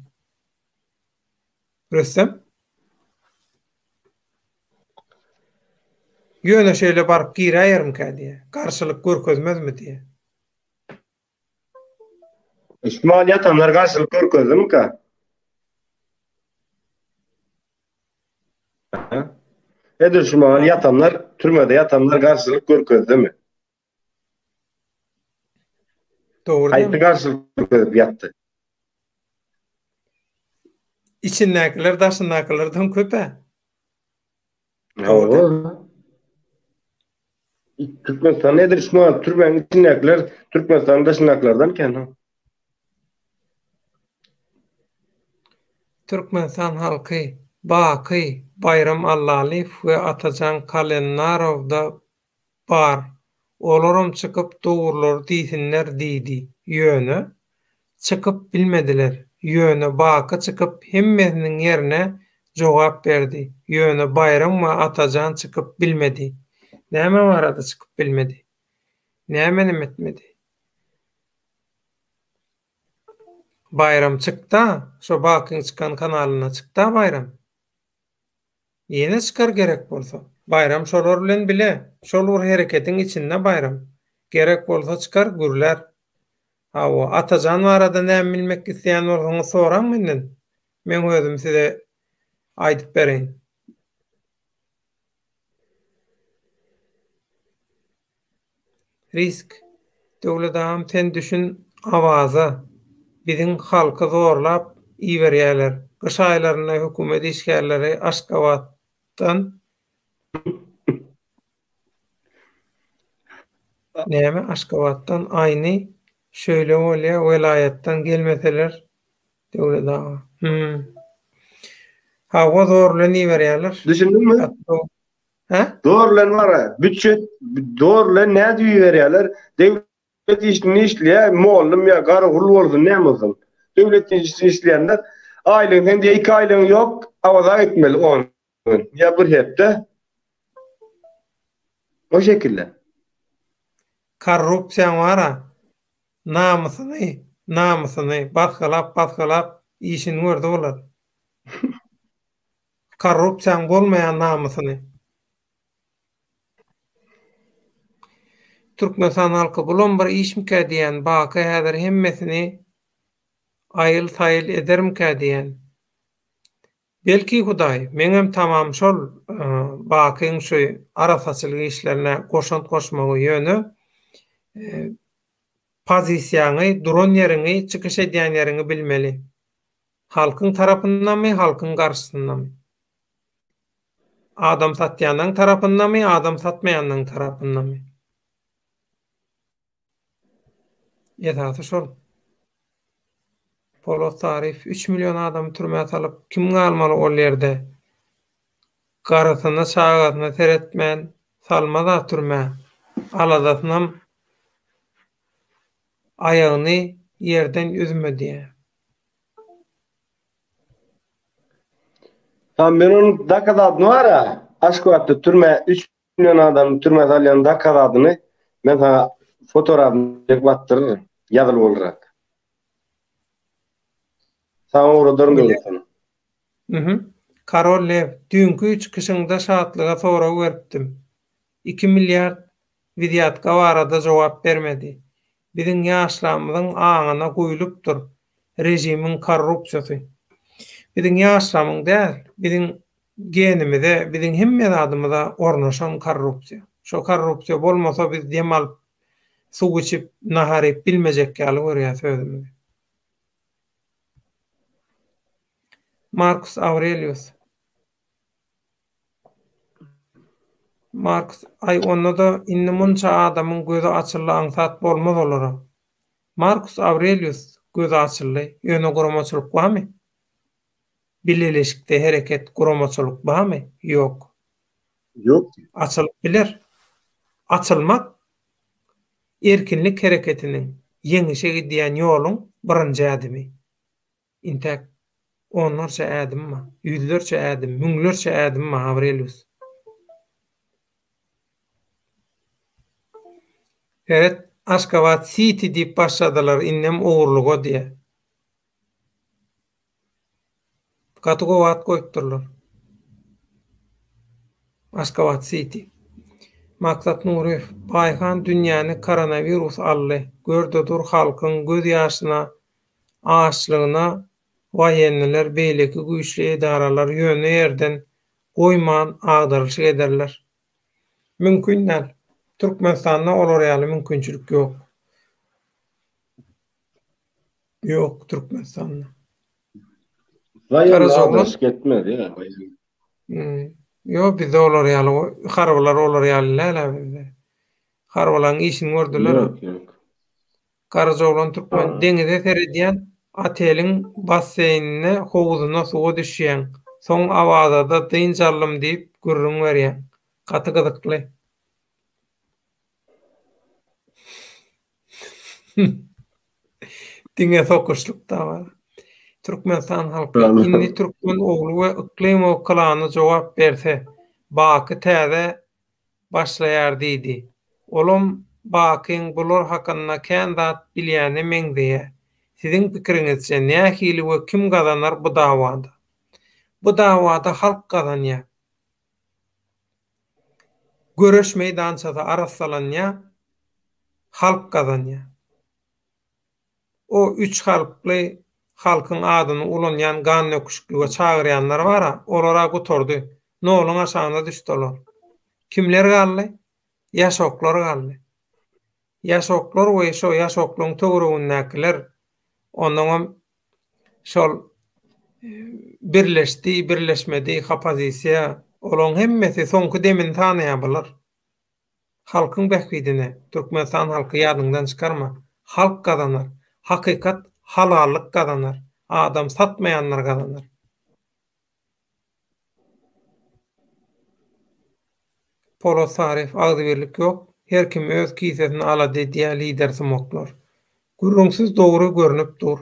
S2: Rüstem? Ýöne şeýle baryp giräýärmi diýe. Garşylyk görkezmezmi diýe.
S1: İsmail yatanlar karşılık görkezdi mi ka? Edir şumal yatanlar, türmede yatanlar karşılık görkezdi mi?
S2: Doğru.
S1: Haýsy karşılık görkezip ýatdy?
S2: İçindekiler daşındakilerden köpe.
S1: Türkmenistan nedir şumal türmenin içindekiler Türkmenistan daşındakilerden ken?
S2: Türkmenistan halky Baky, Bayram Allalyw we Atajan Kalenarowda bar. Olaram çıkıp doğrular diýsinler diýdi. Ýöne çıkıp bilmediler. Ýöne Baky çıkıp hemmesiniň ýerine jogap berdi. Ýöne Bayram we Atajan çıkıp bilmedi. Näme barada çıkıp bilmedi? Näme etmedi? Bayram çıktı, şu Bakyň çıkan kanalyna çıktı Bayram. Ýene çıkar gerek bolsa. Bayram şolar bilen bile, şol bir hereketiň içinde Bayram. Gerek bolsa çıkar gürler. Hawa Atajan barada näme bilmek isleýän bolsaňyz soraň menden. Men özüm size aýdyp bereýin. Risk. Döwlet sen düşün awaza. Biziň halky zorlap iýerýärler. Gyş aýlaryna hökümet işgärleri Aşgabatdan näme Aşgabatdan aýny şöyle bolýa welayatdan gelmeseler döwlet hawa zorlan iýerýärler.
S1: Düşündünmi?
S2: Ha?
S1: Doğrulan var. Bütçet doğrulan ne diýerler? Devlet işini işleýär, mollum ya garagul bolsun, näme bolsun. Devlet işini işleýänler aýlyň diýe 2 aýlyň ýok, awaza etmeli 10 gün. Ya bir hepde. O şekilde.
S2: Korrupsiýa wara. Namusyny batgalap işini gördi bolar. Korrupsiýa bolmaýan namusyny. Türkmenistan halky bulan bir işmkä diýen Baky häzir hemmesini aýyl taýyl edermkä diýen. Belki Hudaý, meňem tamam şol bakyň şu arafaçylyk işlerine goşant goşmagy ýöne pozisiýaňy, duran ýeriňi, çykyş edýän ýeriňi bilmeli. Halkyň tarapyndanmy, halkyň garşysyndanmy? Adam satýanyň tarapyndanmy, adam satmaýanyň tarapyndanmy? Ýa-da şol. Polat Arif 3 milyon adam türmäge salyp kim galmaly ol ýerde? Garasyna çagatyna teretmän salmada türmä. Aladatynam ayagyny ýerden üzmedi.
S1: Tam men onu Dakar var ya, Aşkobat'ta türme 3 milyon adam türme salyan Dakar adını men sana fotoğrafını çekip attırırım. Yazılı olarak. Sana oradan dönüyorsun.
S2: Karol Lev, dünkü çıkışında şahatlığa soru verdim. 2 milyar vidiyatka varada cevap vermedi. Bizim yaşlamızın ağına koyulupdur. Rejimin korrupsiyası. Bizim yaşlamın değil, bizim genimizde, bizim hemme adımıza ornaşan korrupsiya. Şu korrupsiya olmasa biz demal su içip naharip bilmeyecek yalı oraya sözümüzü. Marcus Aurelius. Marcus ay onda da inni munça adamın gözü açılı ansat bolmaz olara. Marcus Aurelius gözü açılı yönü kurumaçılık var mı? Bileleşikte hareket kurumaçılık var mı? Yok.
S1: Yok.
S2: Açılıp bilir. Açılmak erkinlik hareketinin yeňişe gidýän ýoluň birinji adymy. Intek onlarça adım mı? Yüzlerce adım, müňlerce adım mı Aurelius? Evet, Aşgabat City diýip başladylar innem oğurluga diýe. Katıgo wat koýupdurlar. Aşgabat City. Maksat Nurev, Bayhan dünýäni koronavirus aldy. Gördi dur halkyň göz ýaşyna, açlygyna waýenliler, beýleki güýçli edaralar ýöne ýerden goýman agdaryş ederler. Mümkin näl. Türkmenistanda olar ýaly mümkinçilik ýok. Ýok Türkmenistanda.
S1: Waýenliler gitmedi ýa.
S2: Ýok bizde olar ýaly, harbalar olar ýaly näle bizde. Harbalaryň işini gördüler.
S1: Ýok.
S2: Karazoglan Türkmen deňize seredýän ateliň basseýnine howuzuna suwa düşýän. Soň awazada dynjalym diýip gürrüň berýän. Gaty gyzykly. Diňe sokuşluk da bar. Türkmenistan halky inni Türkmen oglu we Iklimow klany jogap berse, baky täze başlaýar diýdi. Olum bakyň bular hakyna kändat bilýäni meňdeýe. Siziň pikiriňizçe nähili we kim gazanar bu dawada? Bu dawada halk gazanýar. Göreş meýdançada arassalanýar, halk gazanýar. O 3 halkly halkyň adyny ulanýan gan nöküşlüge çagyrýanlar bara, olara guturdy. Noluň aşagyna düşdiler. Kimler galdy? Ýaşoklar galdy. Ýaşoklar we şo ýaşokluň töweregindäkiler onuň şol birleşdi, birleşmedi, opozisiýa, olaň hemmesi soňky demin tanaýabylar. Halkyň bähbidine, Türkmenistan halky ýadyňdan çykarma. Halk gazanar. Hakykat halallyk gazanar. Adam satmaýanlar gazanar. Polat Arif agdybirlik ýok. Her kim öz kisesini alady diýä lider smoklar. Gürrüňsiz dogry görünüp dur.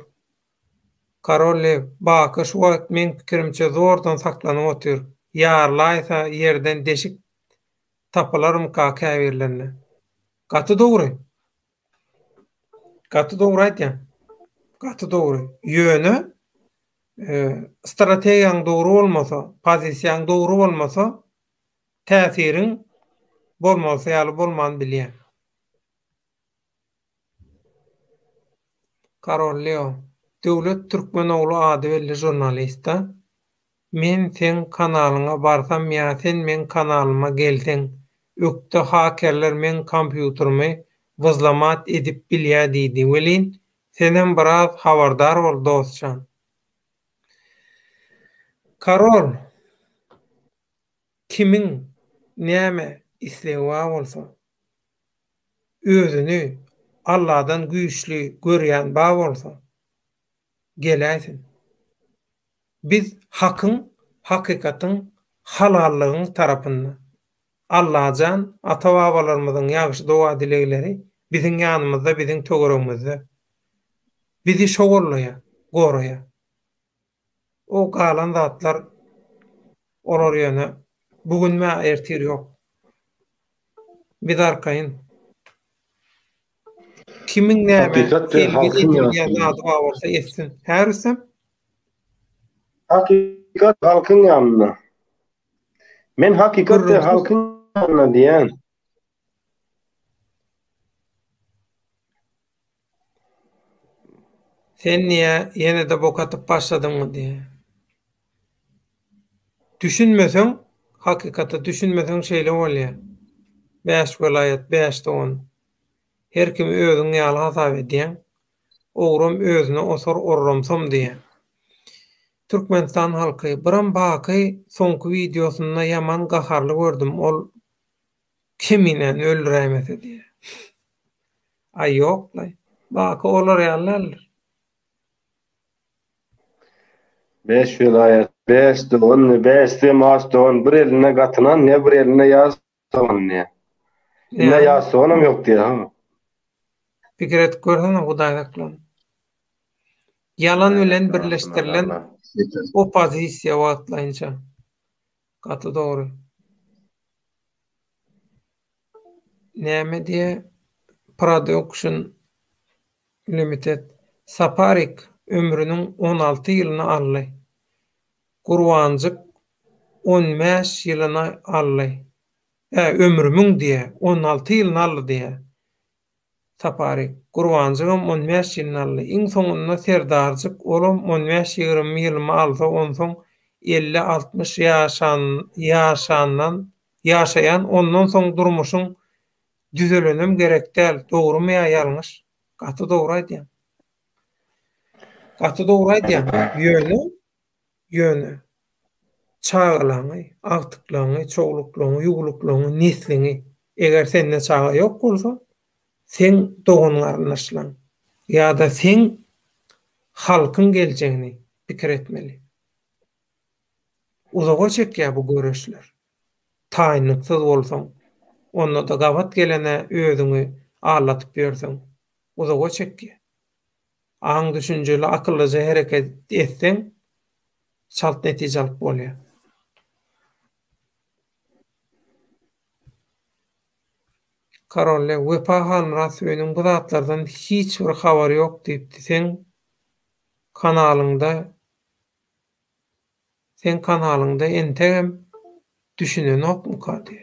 S2: Karol Lev, baky şu wagt men pikirimçe zordan saklanyp otyr. Ýarlaýsa ýerden deşik tapalarym käbirlerine. Gaty dogry. Gaty dogry aýtýan. Gaty dogry. Ýöne strategiýaň dogry bolmasa, pozisiýaň dogry bolmasa, täsiriň bolmasa ýaly bolman bilýär. Karol Leo, Döwlet Türkmen oglu ady belli jurnalista, Men sen kanalyna barsam ya sen men kanalyma gelsen, ökde hakerler men kompýuterimi wyzlamat edip bilýär diýdi. Welin senen biraz habardar bol dostçan. Karol, kimiň näme islegi bolsa, özüni Allah'dan güýçli görýän ba bolsa, geläsin. Biz hakyň, hakykatyň, halallygyň tarapynda. Allahjan, ata-babalarymyzyň ýagşy dowa dilegleri biziň ýanymyzda, biziň töweregimizde. Bizi şogurlaýa, goraýa. O galan zatlar olar ýöne bugün mä ertir ýok. Biz arkaýyn. Kimiň näme
S1: Hakykatda halkyň
S2: ýa-da bolsa etsin. Härisem
S1: hakikat halkın yanına. Men hakikatte
S2: Gurrun.
S1: halkın yanına diyen.
S2: sen niye yine de bokatıp başladın mı diye. Düşünmesen, hakikati düşünmesen şeyle olya. 5 vilayet, 5 doğun. Her kim özüň ýaly hasap edýän, ogrum özüne osor orramsam diye. Türkmenistan halky biram baky soňky videosunda yaman gaharly gördüm. Ol kimine öldüremese diye. Ay yok lay. Baky olar ýalylar.
S1: 5 vilayet, 5 doğun, 5 temas doğun. Bir eline gatınan ne bir eline yaz doğun ne. Ne yaz doğunum yok diye. Ha.
S2: Fikret görsene Hudaýdaklan. Yalan bilen birleştirilen opozisiýa wagtlaýynça. Gaty dogry. Näme diye Production Limited Saparik ömrünün 16 ýylyny aldy. Gurwanjyk 15 ýylyny aldy. Ömrümün diye 16 ýylyny aldy diye. Saparik Gurwanjygym 15 ýylyny aldy. Iň soňunda Serdarjyk olam 15-20 ýylymy alsa, onsoň 50-60 ýaşaýan ondan soň durmuşyň düzelenem gerek däl. Dogrymy ýa ýalňyş? Gaty dogry aýdýan. Gaty dogry aýdýan. Ýöne. Çağlaňy, agtyklaňy, çoğluklaňy, ýugluklaňy, nesliňi. Eger sende çağa ýok bolsa, sen doğunyň arnaşlaň. Ýa-da sen halkyň geljegini pikir etmeli. Uzağa çekýär bu göreşler. Taýynlyksyz bolsaň, onda da gabat gelene özüňi ağlatyp berseň, uzağa çekýär. Aň düşünjeli, akyllyca hereket etseň, çalt netije alyp bolýar. Karolle, Wepa Hanrasyonyň bu zatlardan hiç bir habary ýok diýipdi. Sen kanalyňda entegem düşünen okmu kady?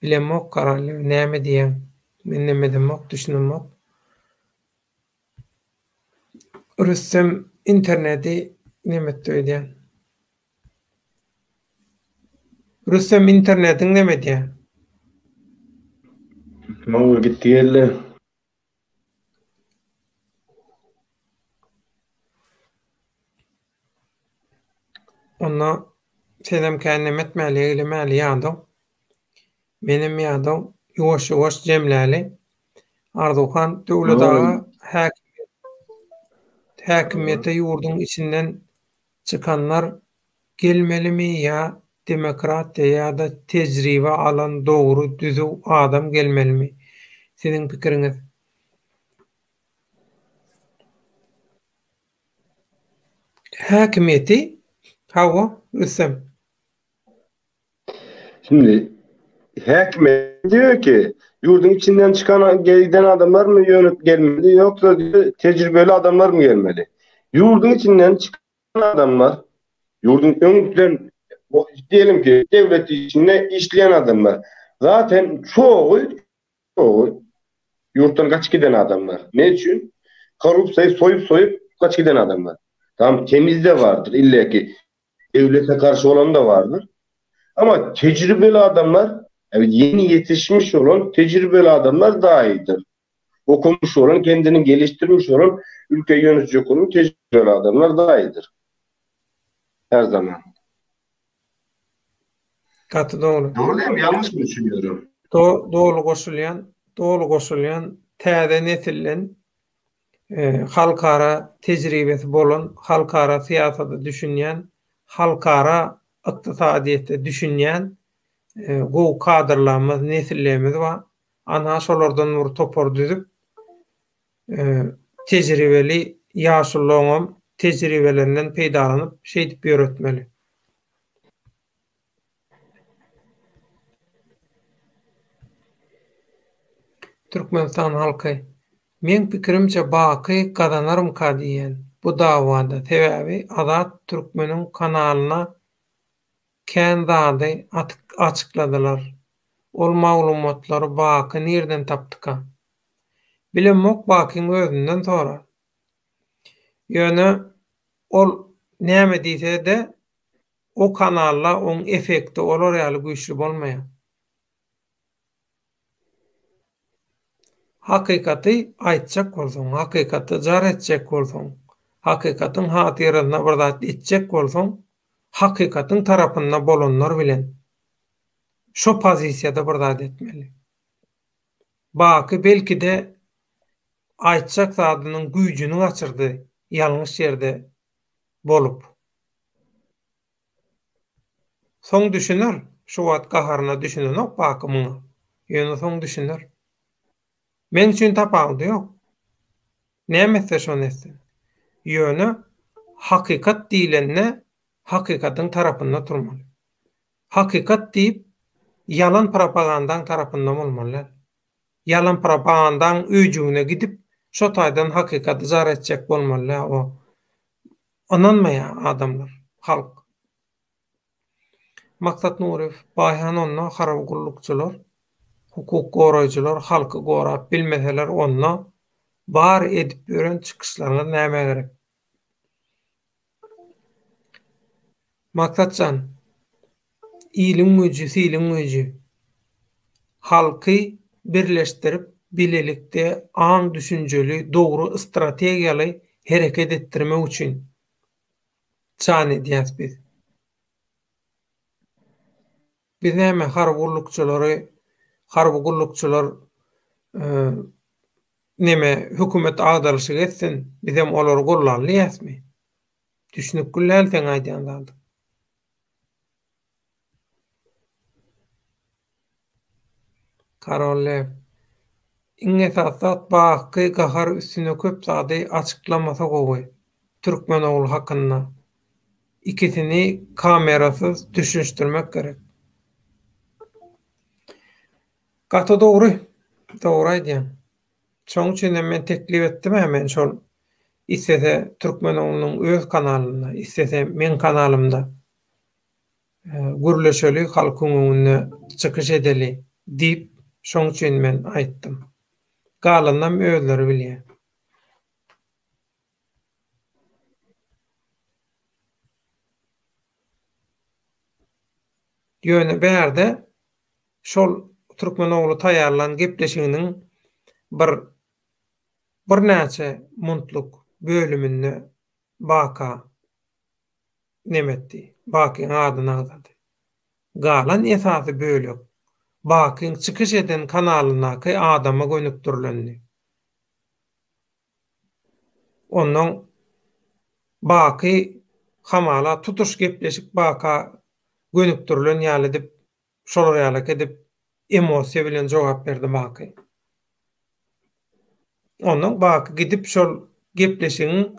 S2: Bilemok Karolle, näme diýen? Men näme demok, düşünemok. Rüstem interneti näme diýen? Rüstem internetin näme diýen?
S1: Maňa gitdi geldi.
S2: Ona senem kendim etmeli, eylemeli ýa-da. Benim ýa-da ýoş jemläli. Ardukan döwlet ağa häkimiýete ýurdun içinden çykanlar gelmelimi ýa demokratiýa ýa-da tejribe alan dogry düzü adam gelmelimi? Seniň pikiriňiz? Häkimiýeti hawa Rüstem.
S1: Şimdi hükümet diyor ki yurdun içinden çıkan giden adamlar mı yönetip gelmeli yoksa diyor, tecrübeli adamlar mı gelmeli? Yurdun içinden çıkan adamlar, yurdun önceden diyelim ki devlet içinde işleyen adamlar. Zaten çoğu yurttan kaç giden adamlar. Ne için? Korupsayı soyup kaç giden adamlar. Tamam, temiz de vardır. İlla ki devlete karşı olan da vardır. Ama tecrübeli adamlar, evet, yeni yetişmiş olan tecrübeli adamlar daha iyidir. Okumuş olan, kendini geliştirmiş olan, ülke yönetecek olan tecrübeli adamlar daha iyidir. Her zaman.
S2: Katı doğru.
S1: Doğru değil mi? Yanlış mı düşünüyorum?
S2: Doğru goşulyan täze nesillen halkara tejribesi bolan, halkara siyasata düşünýän, halkara ykdysadiyetde düşünýän gowy kadrlarymyz, nesillerimiz bar. Ana şolardan bir topar düzüp tejribeli ýaşullaryň tejribelerinden peýdalanyp şeýdip ýöretmeli. Türkmenistan halky men pikirimçe baky gazanarmyka diýen bu dawada sebäbi Azat Türkmeniň kanalyna kän zady açykladylar. Ol maglumatlary baky nerden tapdyka? Bilemok bakyň özünden sonra. Ýöne ol näme diýse-de o kanalla oň efekti olar ýaly güýçli bolmaýar. Hakykaty aýtjak bolsaň, hakykaty jar etjek bolsaň, hakykatyň hatyryna bir zat etjek bolsaň, hakykatyň tarapynda bolanlar bilen şo pozisiýada bir zat etmeli. Baky belki de aýtjak zadynyň güýjüni açyrdy, ýalňyş ýerde bolup. Soň düşünür, şu wagt gaharyna düşünenok baky muňa. Ýöne soň düşünür. Men üçin tapawdy ýok. Näme şonu etsin? Ýöne hakykat diýilenne hakykatyň tarapynda turmaly. Hakykat diýip yalan propagandaň tarapynda bolmaly. Yalan propagandaň öýjüne gidip şo taýdan hakykaty jar etjek bolmaly. O ananmaýar adamlar, halk. Maksat Nurif, Bayhan onna harabgurlukçylar, hukuk goraýjylar halky gorap bilmeseler onna bar edip ýören çykyşlaryna näme gerek? Maksatjan iliň güýji, siliň güýji halky birleşdirip bilelikde aň düşünjeli, dogry strategiýaly hereket etdirmek üçin çan edýäs biz. Biz näme harabgurlukçylar neme hökümet agdalyşy etsin, bizem olary gollanlyýasmy? Düşünüp güllälseň aýdýan zady. Karolle iňe saat baky gahar üstüne köp zady açyklamasa gowy. Türkmen ogul hakynda ikisini kamerasyz düşünşdirmek gerek. Gato doğru aýdýan. Çoň üçin men teklip etdim hemen şol istese Türkmen ogulunyň öz kanalyna, istese men kanalymda gürleşeli halkyň öňüne çykyş edeli diýip şoň üçin men aýtdym. Galandan özleri bilýär. Ýöne bärde şol Türkmen ogulu taýarlan gepleşiginiň bir näçe muntluk bölümini baka nemetdi. Bakyň adyny aldy. Galan esasy bölük. Bakyň çykyş eden kanalyna ky adama gönükdirilendi. Onuň baky hamala tutuş gepleşik baka gönükdirilen ýaly dip şolar ýaly edip emosiýa bilen jogap berdi baky. Onuň baky gidip şol gepleşigiň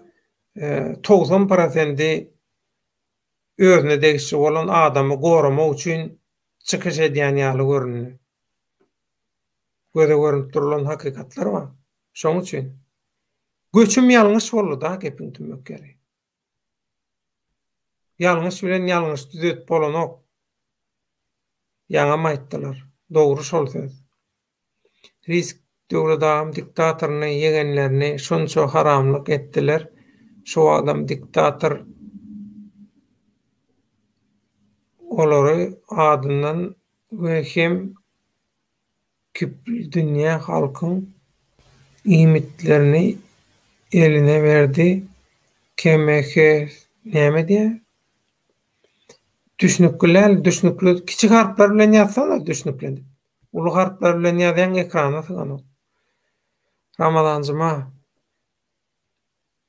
S2: 90% özüne degişi bolan adamy goramak üçin çykyş edýän ýaly görünýär. Göze görünip durulan hakykatlar bar. Şoň üçin göçüm ýalňyş boldy da gepin tümök gerek. Ýalňyş bilen ýalňyş düzet bolanok. Ýaňam aýtdylar. Dogry şol söz. Risk döwledam diktatoryny ýegenlerini şonça haramlyk etdiler. Şu adam diktator olary adından we hem küpli dünya halkın ümitlerini eline verdi. KMK näme diye? Düşnükler, kiçik harfler bilen yazsana düşnükler. Ulu harfler bilen yazan ekrana tıkanok. Ramadancıma,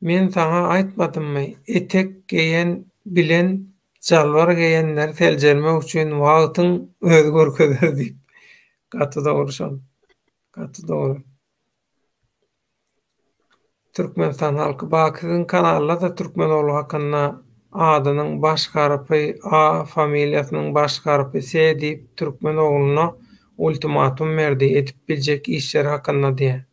S2: men sana aýtmadymmy, etek geýen bilen jalbar geýenler teljelmek üçin wagtyň özi görkezler diýip. Gaty dogry şol. Gaty dogry. Türkmenistan halky Bakyzyň kanallarda da Türkmen ulu hakynda adynyň baş garapy A familiýasynyň baş garapy S diýip Türkmen oğluna ultimatum berdi, etip biljek işler hakynda diýe.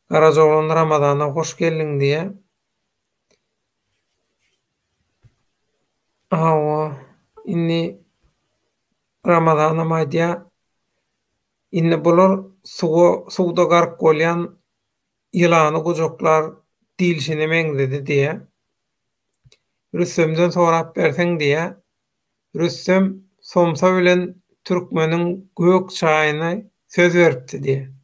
S2: Garajoğlan Ramadana hoş geldin diye. Awa inni Ramadana maýdya inni bular suwda gark bolýan ýylany gojoklar dilşini meňzedi diye. Rüstemden sorap berseň diye. Rüstem somsa bilen Türkmeniň gök çaýyny söz beripdi diye.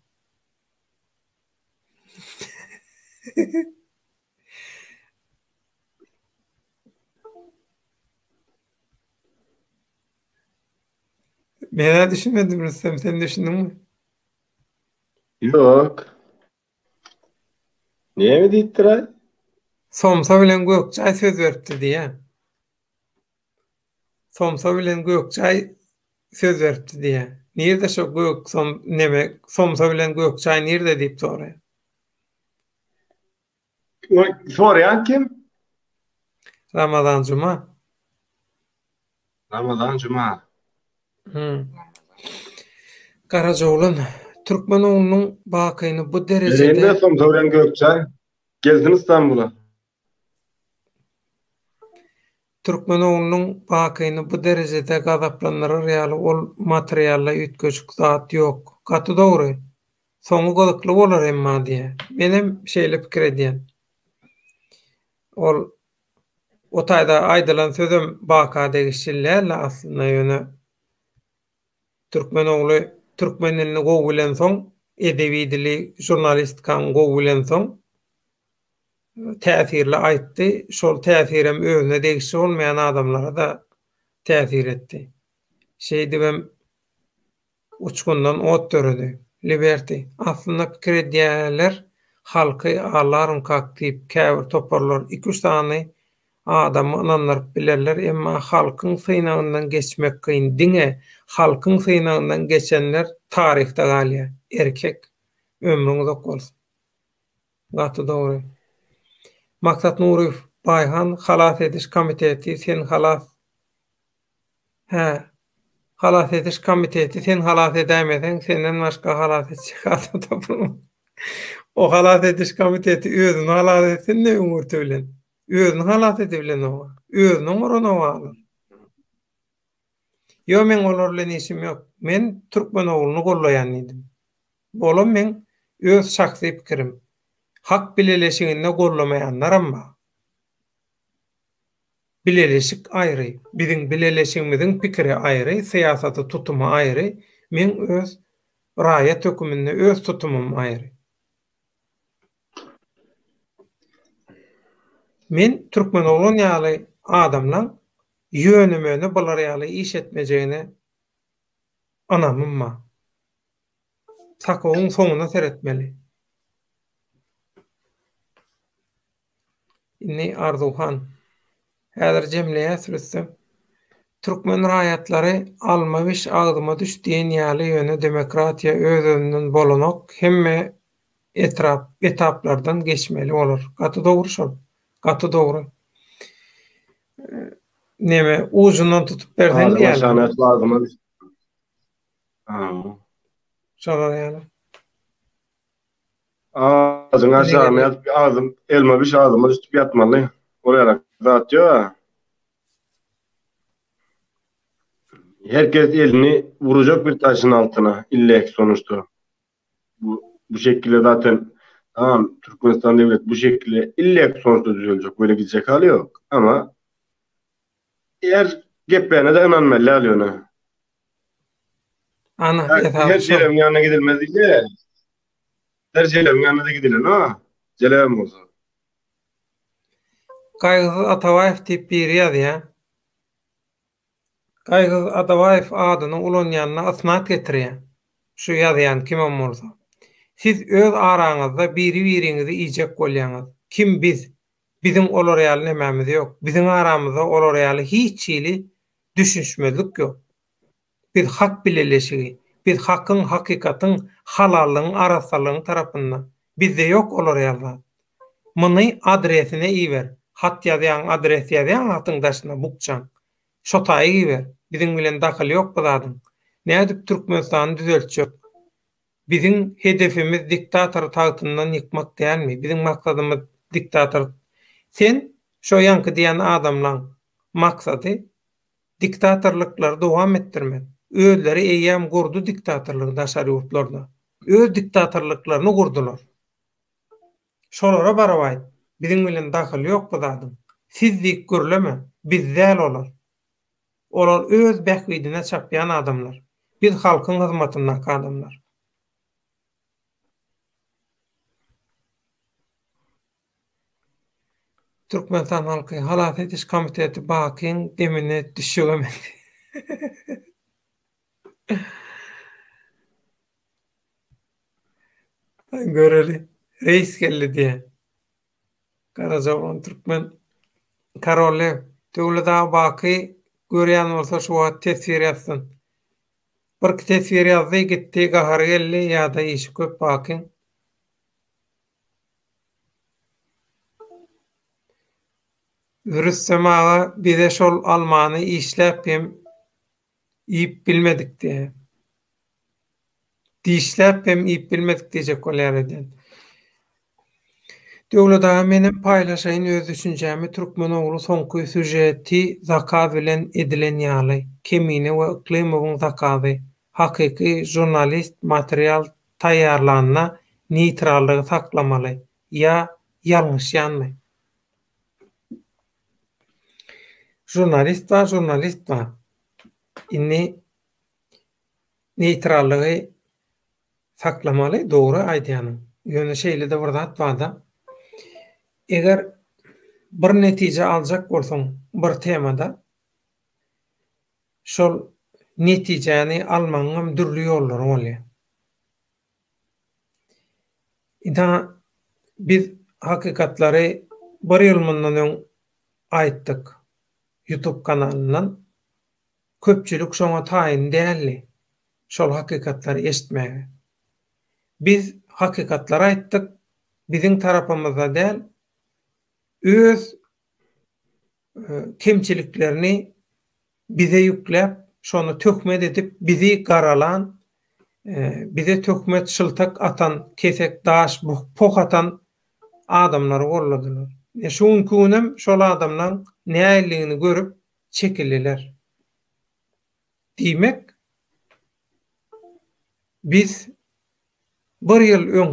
S2: Ben düşünmedim Rüstem, sen düşündün mü?
S1: Yok. Niye mi diýipdir?
S2: Somsa bilen Gökçay söz beripdi diye. Somsa bilen Gökçay söz beripdi diye. Nerede şo Somsa bilen Gökçay nerede diýip soraýar.
S1: Sorayan kim?
S2: Ramazan Cuma.
S1: Ramazan Cuma.
S2: Garajoğlan Türkmen oğlunun bakyny bu
S1: Nerede
S2: derejede
S1: Somsa Gökçay? Gezdin İstanbul'a.
S2: Türkmen oğlunun bakyny bu derejede gazaplandyrar ýaly ol materialla üýtgeçik zat ýok. Gaty dogry. Soňu golykly bolar emma diýe. Menem şeýle pikir edýän. Ol o taýda aýdylan sözüm baka degişillerle aslında ýöne Türkmen oğlu Türkmen dilini gowy bilen soň edebi dili jurnalistkan gowy bilen soň täsirli aýtdy. Şol täsirem özüne degişi bolmayan adamlara da täsir etdi. Şey dibem uçkundan ot döredi. Liberty. Aslında pikir edýärler halky alarm kaktyp käbir toparlar 2-3 tane adam ananlar bilerler emma halkyň synagyndan geçmek kyn diňe halkyň synagyndan geçenler tarihte galýar. Erkek ömrüň uzak bolsun. Gaty dogry. Maksat Nurif Bayhan halas ediş komiteti sen halas halas ediş komiteti sen halas edämeden senden başga halas etjek adam tapylmaz. O halas ediş komiteti özüni halas etsin ne umurty bilen. Özüni halas edebilen o. Özüniň orana bağlı. Yo men olar bilen işim ýok. Men Türkmen oğluny gollaýan idim. Bolam men öz şahsy pikirim. Hak bileleşiginde gollamayanlar barmy? Bileleşik aýry. Biziň bileleşigimiziň pikiri aýry, syýasaty tutumy aýry. Men öz raýat höküminde öz tutumum aýry. Men Türkmen oğlan ýaly adamlaň ýönümeni bular ýaly iş etmejegine anamyma. Takowyň soňuna seretmeli. Inni Arzuhan. Häzir jemleýä sürsem. Türkmen raýatlary almawyş agdyma düşdiýen ýaly ýöne demokratiýa özünden bolanok hemme etaplardan geçmeli bolar. Gaty dogry şol. Gaty dogry. Neme uzundan tutup berden ýaly. Şolar ýaly.
S1: Ağzın aşağıya ağzım elma bir şey ağzıma tutup yatmalı. Oraya zat yok. Herkes elini vuracak bir taşın altına illek sonuçta. Bu şekilde zaten tamam Türkmenistan devlet bu şekilde illa sonuçta düzelecek. Böyle gidecek hali yok. Ama eğer geplerine de inanmalı alıyor ona.
S2: Ana
S1: Her
S2: hesabı şol.
S1: şeylerin yanına gidilmez diye. Her şeylerin yanına da gidilir ha. Celem olsa.
S2: Gaýgyzy Atabaýew diýip biri ýazýar. Gaýgyzy Atabaýew adyny ulan ýanyna ysnat getirýär. Şu ýazýan kim bolsa. Siz öz araňyzda biri-biriňizi iýjek bolýaňyz. Kim biz? Biziň olar ýaly nämemiz ýok. Biziň aramyzda olar ýaly hiç çyly düşünşmezlik ýok. Biz hak bileleşigi, biz hakyň, hakykatyň, halallygyň, arasalygyň tarapyndan. Bizde ýok olar ýaly. Muny adresine iýber. Hat ýazýan adres ýazýan hatyň daşyna bukçaň. Şotaý iýber. Biziň bilen daxily ýok bu zadyň. Nädip Türkmenistany düzeltjek? Biziň hedefimiz diktator tagtyndan ýykmak dälmi? Biziň maksadymyz diktator. Sen şo ýanky diýen adamlaň maksady diktatorlyklary dowam etdirmek. Özleri eýýäm gurdu diktatorlygy daşary ýurtlarda. Öz diktatorlyklaryny gurdular. Şolara barabaýt. Biziň bilen daxily ýok bu zadyň. Sizlik görleme, bizdäl olar. Olar öz bähwidine çapýan adamlar. Biz halkyň hyzmatyndaky adamlar. Türkmenistan halky halat etiş komiteti bakyň demine düşügemedi. Göreli reis geldi diye. Karacavan Türkmen Karole Döwleta baky görýän bolsa şu wagt tesir ýatsyn. Bir tesir ýazdy gitdi gahar geldi ýa-da işi köp bakyň. Rüstem ağa bize şol almany işläp hem iýip bilmedik diye. Dişläp hem iýip bilmedik diýjek bolýar eden. Döwleta menem paýlaşaýyn öz düşünjämi türkmen oglu soňky süjeti zakaz bilen edilen ýaly. Kemine we Iklimowyň zakazy, hakyky jurnalist material taýýarlanyna neytrallygy saklamaly ýa ýalňyş ýanmy. Jurnalist var. Inni neytrallygy saklamaly, dogry aýdýanyň. Ýöne şeýle de bir zat barda. Eger bir netije aljak bolsaň bir temada şol netijeni almaňam dürli ýollary bolýar. Ida biz hakykatlary bir ýyl mundan öň aýtdyk YouTube kanalyndan. Köpçülik şoňa taýin däldi. Şol hakykatlary eşitmäge. Biz hakykatlary aýtdyk, biziň tarapymyzda däl, öz kemçiliklerini bize yükläp, şonu töhmet edip, bizi garalan, bize töhmet şyltak atan, kesek, daş, pok atan adamları gorladylar. Şoň künem şol adamlaryň näýligini görüp çekildiler. Diýmek, biz bir ýyl öň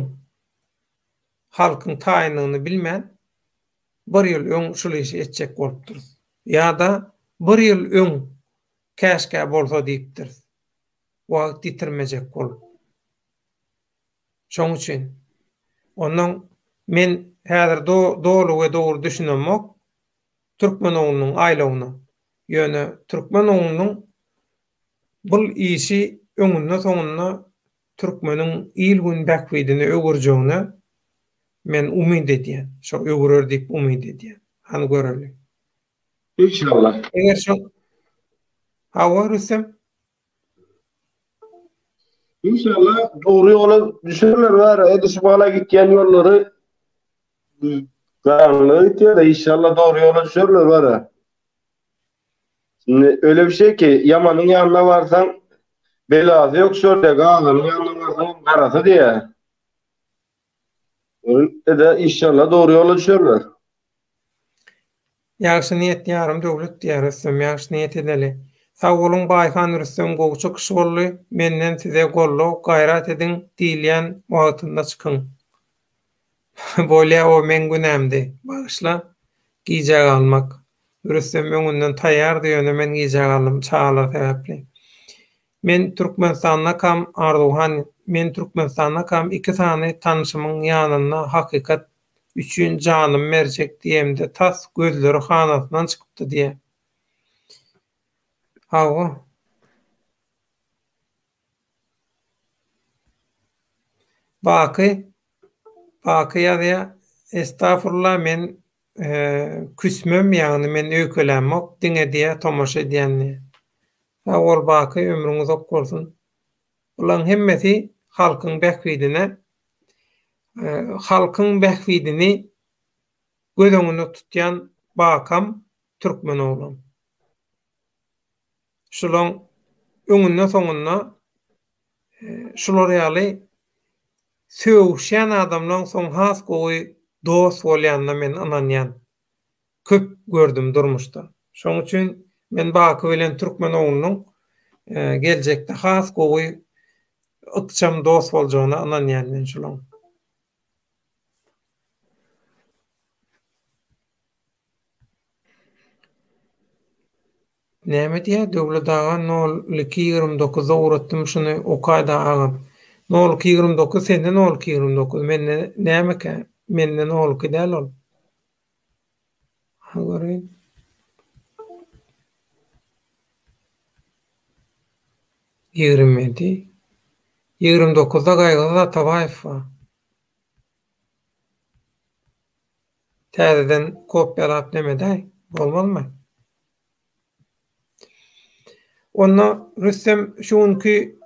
S2: halkyň taýynyny bilmän, bir ýyl öň şol işi etjek bolupdyr. Ýa-da bir ýyl öň käşkä bolsa diýipdir. Wagt ýitirmejek bolup. Şoň üçin onuň men häzir dolu we dogry düşünemek türkmen oglunyň aýlagyna, ýöne türkmen oglunyň bu işi öňünde soňunda türkmeniň ilgün bäkwidini öwürjeğine men umyd edýän. Şo öwürer diýip umyd edýän. Hany göreli.
S1: İnşallah.
S2: Eger şo hawa Rüstem
S1: İnşallah doğru yola düşerler var. Edisi bala gitken yolları karanlığa gidiyor da inşallah doğru yola düşerler var. Şimdi öyle bir şey ki Yaman'ın yanına varsan belası yok, şöyle Gağlan'ın yanına varsan karası diye. Öyle de inşallah doğru yola düşerler.
S2: ýaşy niýet ýarym döwlet diýär, Rüstem ýaşy niýet edeli. Sağ bolun Baýhan Rüstem gowçy kişi boldy. Menden size gollap gaýrat ediň diýilýän wagtynda çykyň. Bolýa o men günemdi. Bagyşla giyjek almak. Rüstem öňünden taýýar diýene men giyjek alym çağla sebäpli. Men Türkmenistana kam 2 tane tanışymyň ýanyna hakykat üçün janym berjek diýemde tas gözleri hanasyndan çykypdy diýe. Hawa Baky ýa-da estağfurullah men küsmem ýagny men öýkelenmek diňe diýe tomaşa edýänni. Ol baky ömrüňiz ok bolsun. Ulan hemmeti halkyň bähwidini gödüňüne tutýan bakam türkmen oglam. Şulaň öňünden soňuna şular ýaly söwüşýän adamlaryň soň has gowy dost bolýanna men ananýan. Köp gördüm durmuşda. Şoň üçin men baky bilen türkmen oglunyň geljekde has gowy ykçam dost boljagyna ananýan men şulaň. Näme diýär döwletaga 0229 uğratdym şunu okaýda agam. 0229 senden 0229 menne näme menden 02 däl ol. Hagary 29'da gaýgyza Tabaýew. Täzeden kopýalap näme bolmalymy? Onda Rüstem şuňky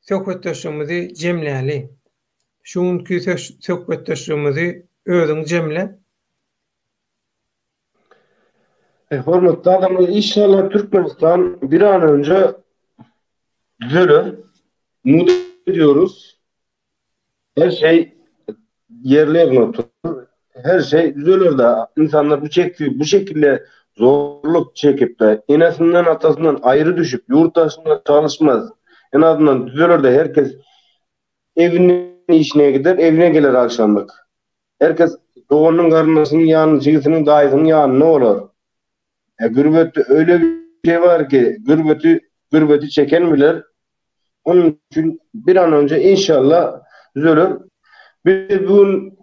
S2: söhbetdeşimizi jemläli. Şuňky söhbetdeşimizi özüň jemle.
S1: Hormatly adamlar, inşallah Türkmenistan bir an önce düzelir. Umut ediyoruz. Her şey yerlerine oturur. Her şey düzelir de insanlar bu şekilde zorluk çekip de enesinden atasından ayrı düşüp yurttaşına çalışmaz. En azından düzelir de herkes evinin işine gider, evine gelir akşamlık. Herkes doğunun karnasının yanı, cigisinin dayısının yanı ne olur? Gürbette öyle bir şey var ki gürbeti çeken bilir. Onun için bir an önce inşallah düzelir. Bir bugün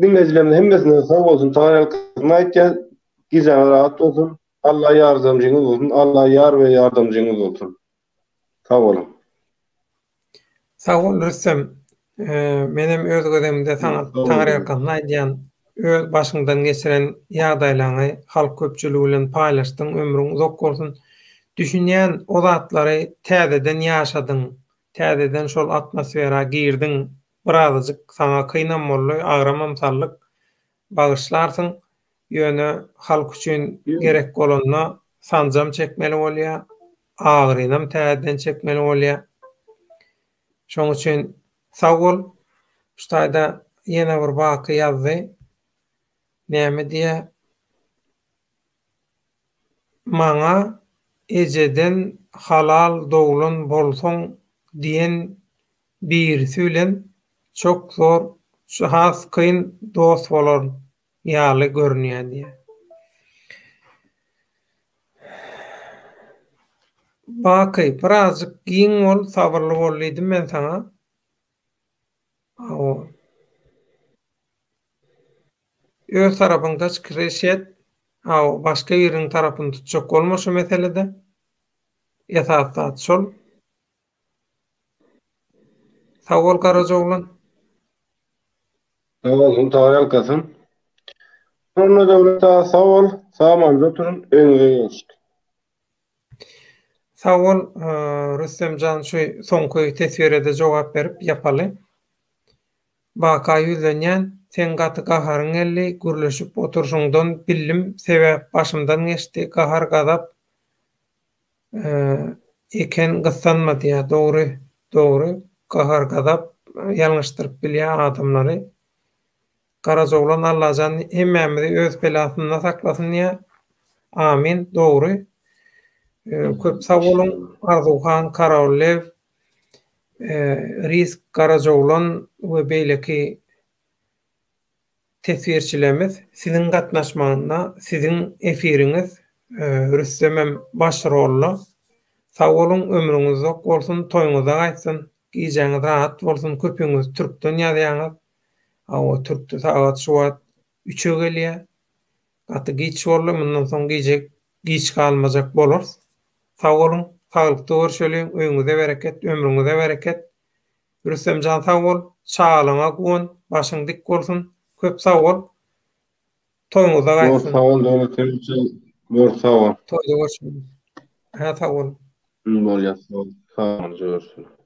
S1: dinleyicilerimizin hemmesine sağ olsun. Tarih kısmı gizem rahat olsun. Allah yardımcınız olsun. Allah yar ve yardımcınız olsun. Sağ olun.
S2: Sağ ol Rüstem. Benim öz gözümde tarih kısmı aýdýan öz başyňdan geçiren ýagdaýlaryny halk köpçüligi bilen paýlaşdyň, ömrüň uzak bolsun. Düşünýän o zatlary täzeden ýaşadyň, täzeden şol atmosfera girdiň. Birazjyk saňa kynanmaly, agramamsallyk bagyşlarsyň. Ýöne halk üçin gerek bolanyna sanjam çekmeli bolýar, agrynam täzeden çekmeli bolýar. Şoň üçin sag bol. Şutaýda ýene bir baky ýazdy. Näme diýär? Maňa ejeden halal doglan bolsaň diýen birisi bilen çok zor, has kyn dost bolar ýaly görünýär diýär. Baky, birazjyk giň bol, sabrly bol diýdim men saňa. Öz tarapyňda çykyryşet, başga biriň tarapyny tutjak bolmaşy meselede. Ýa-da şol. Sag bol Garajoglan.
S1: Sağ olun, tarih kısmı. Sonra devlete sağ ol, sağmanca turun öňüňe geçdik.
S2: Sağ ol Rüstemcan, şu soňky tesbirede jogap berip ýapaly. Baka ýüzlenýän sen gaty gaharyň elli gürleşip oturşuňdan bildim sebäp başymdan geçdi. Gahar gazap eken gyssanma diýär. Dogry. Gahar gazap ýalňyşdyryp bilýär adamlary. Garajoglan Allahjan hemmemizi öz belasyndan saklasyn diýär. Amin. Dogry. Köp sag bolun, Arzuhan Karaollev, Rizk Garajoglan we beýleki tesirçilemiz sizin gatnaşmagyna, sizin efiriňiz Rüstemem başrolla. Sag bolun, ömrüňiz zok bolsun, toýuňyza gaýtsyn, giýjeňiz rahat bolsun, köpüňiz türkden ýazýaňyz. O türkde sagat şu wagt 3'e gelýär. Gaty giç bolla, mundan soň giç kalmajak bolar. Sag bolun, saglykda görüşelim, öýüňize bereket, ömrüňize bereket. Rüstemjan sag bol, çağlaňa gon, başyň dik bolsun, köp sag bol. Toýuňyza
S1: Bor
S2: gaýtsyn.
S1: sağ ol, döwletim için bor sağ ol.
S2: Toýda görüşelim. Ha, sag bol.
S1: Bol ýa sağ ol. Sağ ol, görüşürüz.